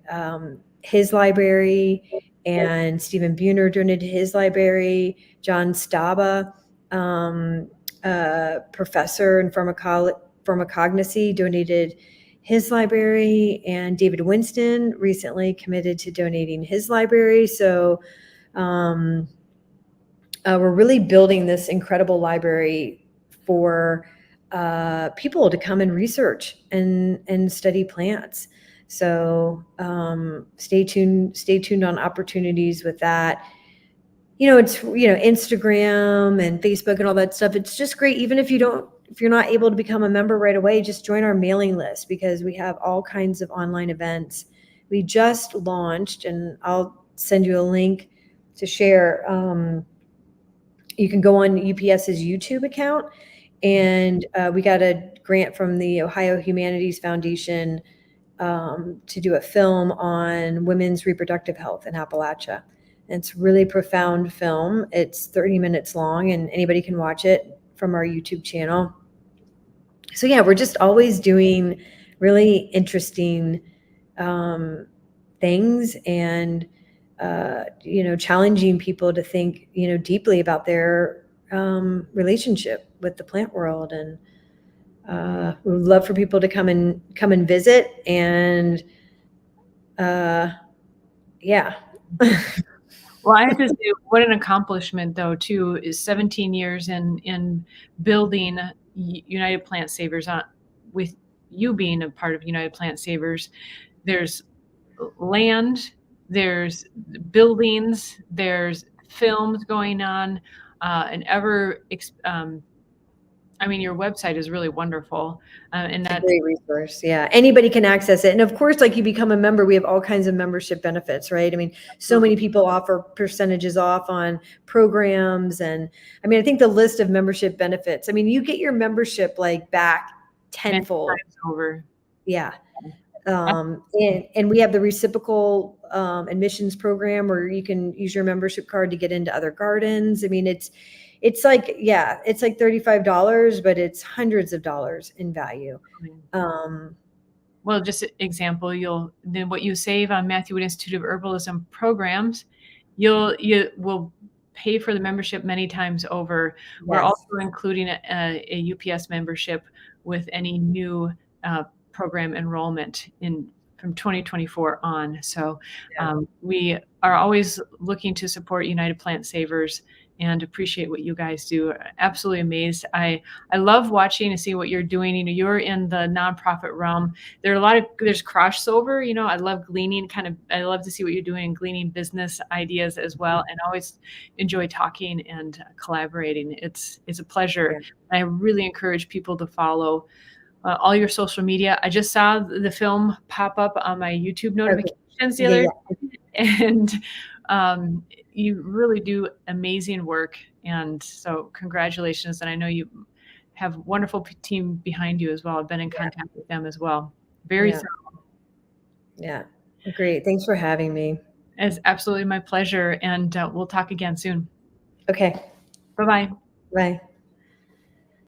[SPEAKER 2] his library, and Stephen Buhner donated his library. John Staba, professor in pharmacognosy, donated his library, and David Winston recently committed to donating his library. So we're really building this incredible library for people to come and research and study plants. So stay tuned on opportunities with that. It's Instagram and Facebook and all that stuff. It's just great. Even if you're not able to become a member right away, just join our mailing list, because we have all kinds of online events. We just launched, and I'll send you a link to share. You can go on UPS's YouTube account, and we got a grant from the Ohio Humanities Foundation to do a film on women's reproductive health in Appalachia. And it's a really profound film. It's 30 minutes long, and anybody can watch it from our YouTube channel. So yeah, we're just always doing really interesting things, and challenging people to think deeply about their relationship with the plant world. And we would love for people to come and visit. And yeah.
[SPEAKER 1] Well, I have to say, what an accomplishment, though, too, is 17 years in building United Plant Savers. With you being a part of United Plant Savers, there's land, there's buildings, there's films going on, and your website is really wonderful. And
[SPEAKER 2] It's a
[SPEAKER 1] that's
[SPEAKER 2] great resource. Yeah. Anybody can access it. And of course, like, you become a member, we have all kinds of membership benefits, right? I mean, so many people offer percentages off on programs. And I think the list of membership benefits, you get your membership like back tenfold.
[SPEAKER 1] many times over.
[SPEAKER 2] Yeah. And we have the reciprocal admissions program, where you can use your membership card to get into other gardens. It's like $35, but it's hundreds of dollars in value.
[SPEAKER 1] Well, just an example, then what you save on Matthew Wood Institute of Herbalism programs, you will pay for the membership many times over. Yes. We're also including a UPS membership with any new program enrollment from 2024 on. So we are always looking to support United Plant Savers and appreciate what you guys do. Absolutely amazed. I love watching and see what you're doing. You're in the nonprofit realm. There's crossover. I love gleaning. I love to see what you're doing in gleaning business ideas as well, and always enjoy talking and collaborating. It's a pleasure. Yeah. I really encourage people to follow all your social media. I just saw the film pop up on my YouTube notifications the other day, and you really do amazing work. And so congratulations. And I know you have a wonderful team behind you as well. I've been in contact with them as well. Very thorough.
[SPEAKER 2] Yeah, great. Thanks for having me.
[SPEAKER 1] It's absolutely my pleasure. And we'll talk again soon.
[SPEAKER 2] Okay.
[SPEAKER 1] Bye-bye.
[SPEAKER 2] Bye.